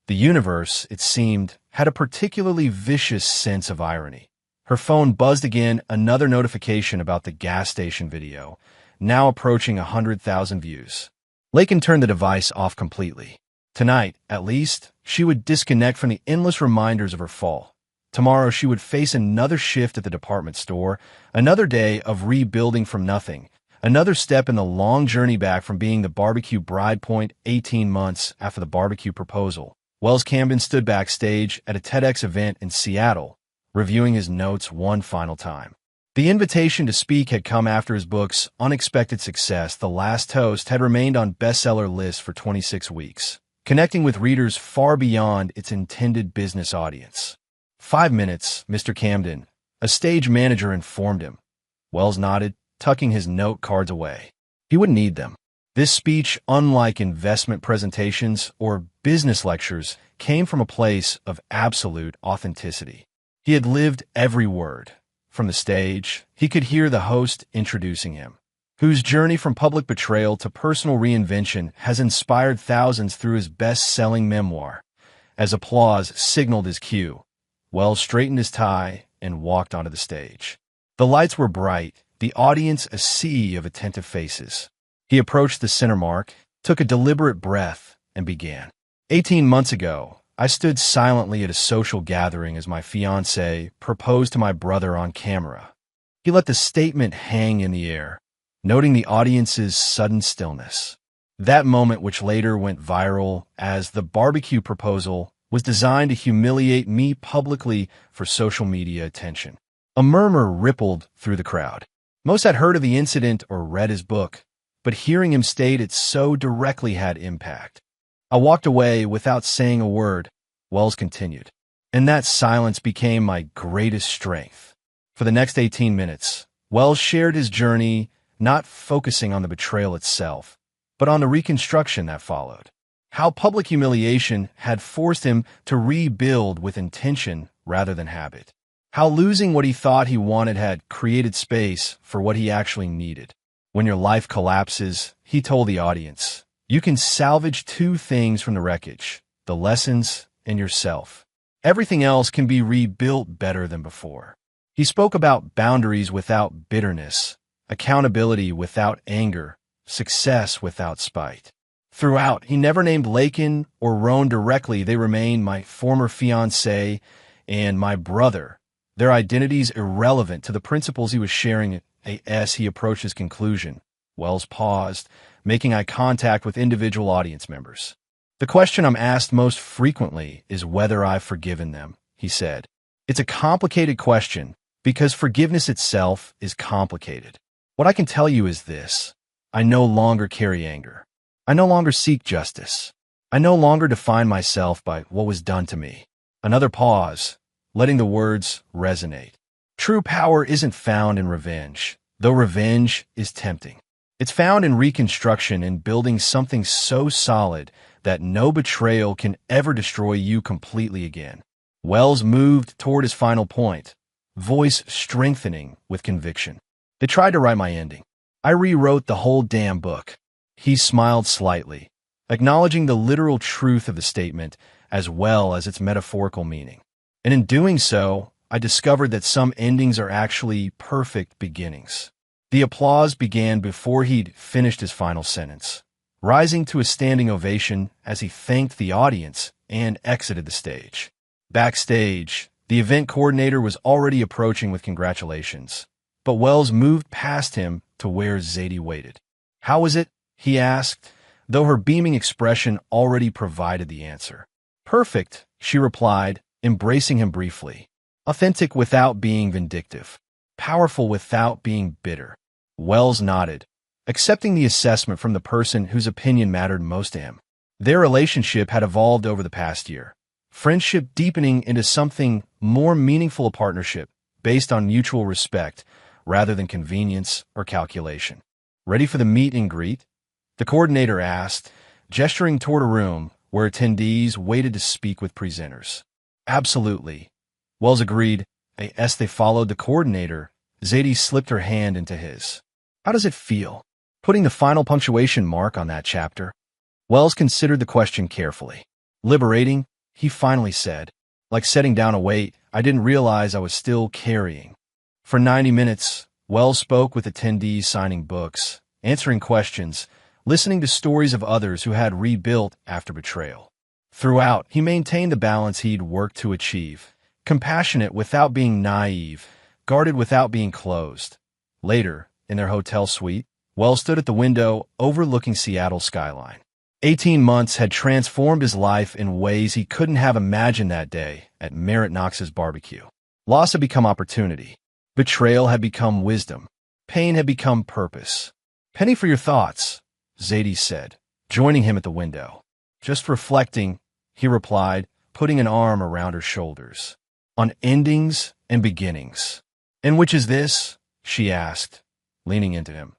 The universe, it seemed, had a particularly vicious sense of irony. Her phone buzzed again, another notification about the gas station video, now approaching 100,000 views. Lakin turned the device off completely. Tonight, at least, she would disconnect from the endless reminders of her fall. Tomorrow she would face another shift at the department store, another day of rebuilding from nothing, another step in the long journey back from being the barbecue bride. 18 months after the barbecue proposal, Wells Camden stood backstage at a TEDx event in Seattle, reviewing his notes one final time. The invitation to speak had come after his book's unexpected success. The Last Toast had remained on bestseller lists for 26 weeks, connecting with readers far beyond its intended business audience. 5 minutes, Mr. Camden, a stage manager informed him. Wells nodded, tucking his note cards away. He wouldn't need them. This speech, unlike investment presentations or business lectures, came from a place of absolute authenticity. He had lived every word. From the stage, he could hear the host introducing him, whose journey from public betrayal to personal reinvention has inspired thousands through his best-selling memoir. As applause signaled his cue, Wells straightened his tie and walked onto the stage. The lights were bright, the audience a sea of attentive faces. He approached the center mark, took a deliberate breath, and began. 18 months ago, I stood silently at a social gathering as my fiancée proposed to my brother on camera. He let the statement hang in the air, noting the audience's sudden stillness. That moment, which later went viral as the barbecue proposal, was designed to humiliate me publicly for social media attention. A murmur rippled through the crowd. Most had heard of the incident or read his book, but hearing him state it so directly had impact. I walked away without saying a word, Wells continued, and that silence became my greatest strength. For the next 18 minutes, Wells shared his journey, not focusing on the betrayal itself, but on the reconstruction that followed. How public humiliation had forced him to rebuild with intention rather than habit. How losing what he thought he wanted had created space for what he actually needed. When your life collapses, he told the audience, you can salvage 2 things from the wreckage: the lessons and yourself. Everything else can be rebuilt better than before. He spoke about boundaries without bitterness, accountability without anger, success without spite. Throughout, he never named Lakin or Roan directly. They remained my former fiancé and my brother, their identities irrelevant to the principles he was sharing. As he approached his conclusion, Wells paused, making eye contact with individual audience members. The question I'm asked most frequently is whether I've forgiven them, he said. It's a complicated question because forgiveness itself is complicated. What I can tell you is this: I no longer carry anger. I no longer seek justice. I no longer define myself by what was done to me. Another pause, letting the words resonate. True power isn't found in revenge, though revenge is tempting. It's found in reconstruction and building something so solid that no betrayal can ever destroy you completely again. Wells moved toward his final point, voice strengthening with conviction. They tried to write my ending. I rewrote the whole damn book. He smiled slightly, acknowledging the literal truth of the statement as well as its metaphorical meaning. And in doing so, I discovered that some endings are actually perfect beginnings. The applause began before he'd finished his final sentence, rising to a standing ovation as he thanked the audience and exited the stage. Backstage, the event coordinator was already approaching with congratulations, but Wells moved past him to where Zadie waited. "How was it?" he asked, though her beaming expression already provided the answer. "Perfect," she replied, embracing him briefly. "Authentic without being vindictive. Powerful without being bitter." Wells nodded, accepting the assessment from the person whose opinion mattered most to him. Their relationship had evolved over the past year, friendship deepening into something more meaningful, a partnership based on mutual respect rather than convenience or calculation. "Ready for the meet and greet?" the coordinator asked, gesturing toward a room where attendees waited to speak with presenters. "Absolutely," Wells agreed. As they followed the coordinator, Zadie slipped her hand into his. "How does it feel, putting the final punctuation mark on that chapter?" Wells considered the question carefully. "Liberating," he finally said. "Like setting down a weight I didn't realize I was still carrying." For 90 minutes, Wells spoke with attendees, signing books, answering questions, listening to stories of others who had rebuilt after betrayal. Throughout, he maintained the balance he'd worked to achieve, compassionate without being naive, guarded without being closed. Later, in their hotel suite, Wells stood at the window overlooking Seattle's skyline. 18 months had transformed his life in ways he couldn't have imagined that day at Merritt Knox's barbecue. Loss had become opportunity. Betrayal had become wisdom. Pain had become purpose. "Penny for your thoughts," Zadie said, joining him at the window. "Just reflecting," he replied, putting an arm around her shoulders. "On endings and beginnings." "And which is this?" she asked, leaning into him.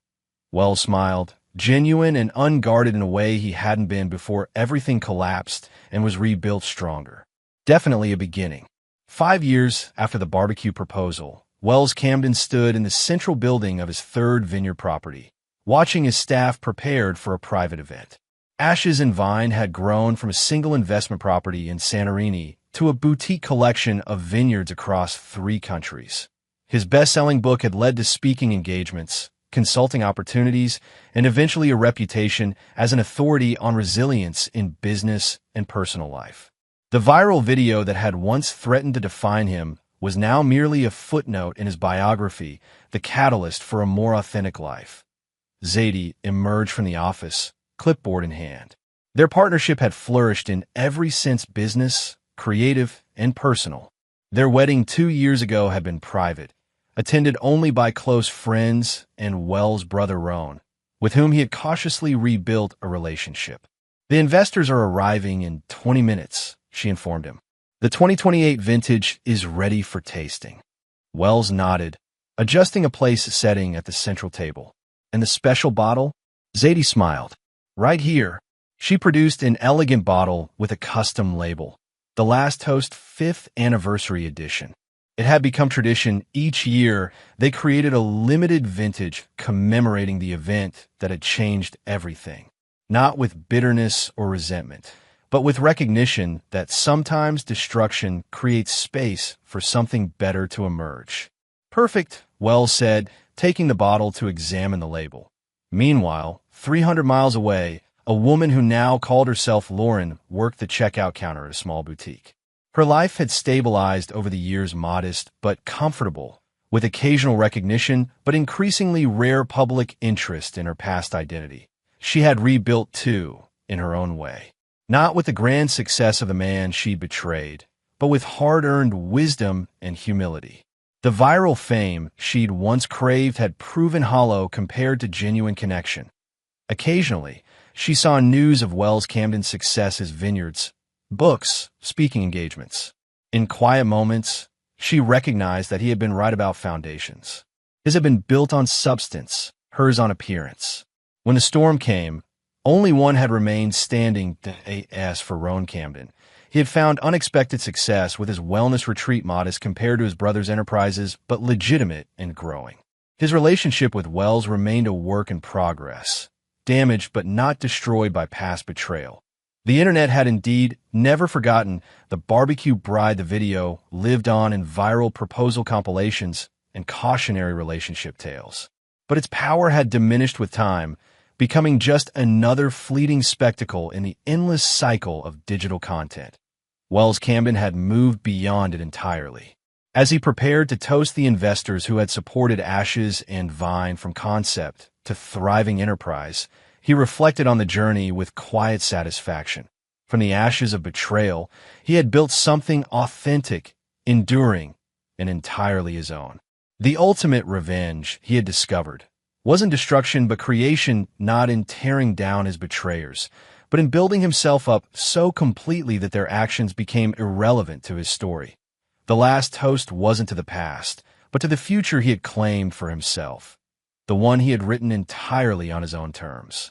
Wells smiled, genuine and unguarded in a way he hadn't been before everything collapsed and was rebuilt stronger. "Definitely a beginning." 5 years after the barbecue proposal, Wells Camden stood in the central building of his third vineyard property, watching his staff prepared for a private event. Ashes and Vine had grown from a single investment property in Santorini to a boutique collection of vineyards across 3 countries. His best-selling book had led to speaking engagements, consulting opportunities, and eventually a reputation as an authority on resilience in business and personal life. The viral video that had once threatened to define him was now merely a footnote in his biography, the catalyst for a more authentic life. Zadie emerged from the office, clipboard in hand. Their partnership had flourished in every sense: business, creative, and personal. Their wedding 2 years ago had been private, attended only by close friends and Wells' brother Roan, with whom he had cautiously rebuilt a relationship. "The investors are arriving in 20 minutes, she informed him. "The 2028 vintage is ready for tasting." Wells nodded, adjusting a place setting at the central table. "And the special bottle?" Zadie smiled. "Right here." She produced an elegant bottle with a custom label, the Last Toast 5th Anniversary Edition. It had become tradition. Each year, they created a limited vintage commemorating the event that had changed everything. Not with bitterness or resentment, but with recognition that sometimes destruction creates space for something better to emerge. "Perfect," Wells said, taking the bottle to examine the label. Meanwhile, 300 miles away, a woman who now called herself Lauren worked the checkout counter at a small boutique. Her life had stabilized over the years, modest but comfortable, with occasional recognition but increasingly rare public interest in her past identity. She had rebuilt too, in her own way. Not with the grand success of the man she betrayed, but with hard-earned wisdom and humility. The viral fame she'd once craved had proven hollow compared to genuine connection. Occasionally, she saw news of Wells Camden's success as vineyards, books, speaking engagements. In quiet moments, she recognized that he had been right about foundations. His had been built on substance, hers on appearance. When the storm came, only one had remained standing. As for Roan Camden, he had found unexpected success with his wellness retreat, modest compared to his brother's enterprises, but legitimate and growing. His relationship with Wells remained a work in progress, damaged but not destroyed by past betrayal. The internet had indeed never forgotten the barbecue bride. The video lived on in viral proposal compilations and cautionary relationship tales. But its power had diminished with time, becoming just another fleeting spectacle in the endless cycle of digital content. Wells Camden had moved beyond it entirely. As he prepared to toast the investors who had supported Ashes and Vine from concept to thriving enterprise, he reflected on the journey with quiet satisfaction. From the ashes of betrayal, he had built something authentic, enduring, and entirely his own. The ultimate revenge, he had discovered, wasn't destruction but creation, not in tearing down his betrayers, but in building himself up so completely that their actions became irrelevant to his story. The last toast wasn't to the past, but to the future he had claimed for himself, the one he had written entirely on his own terms.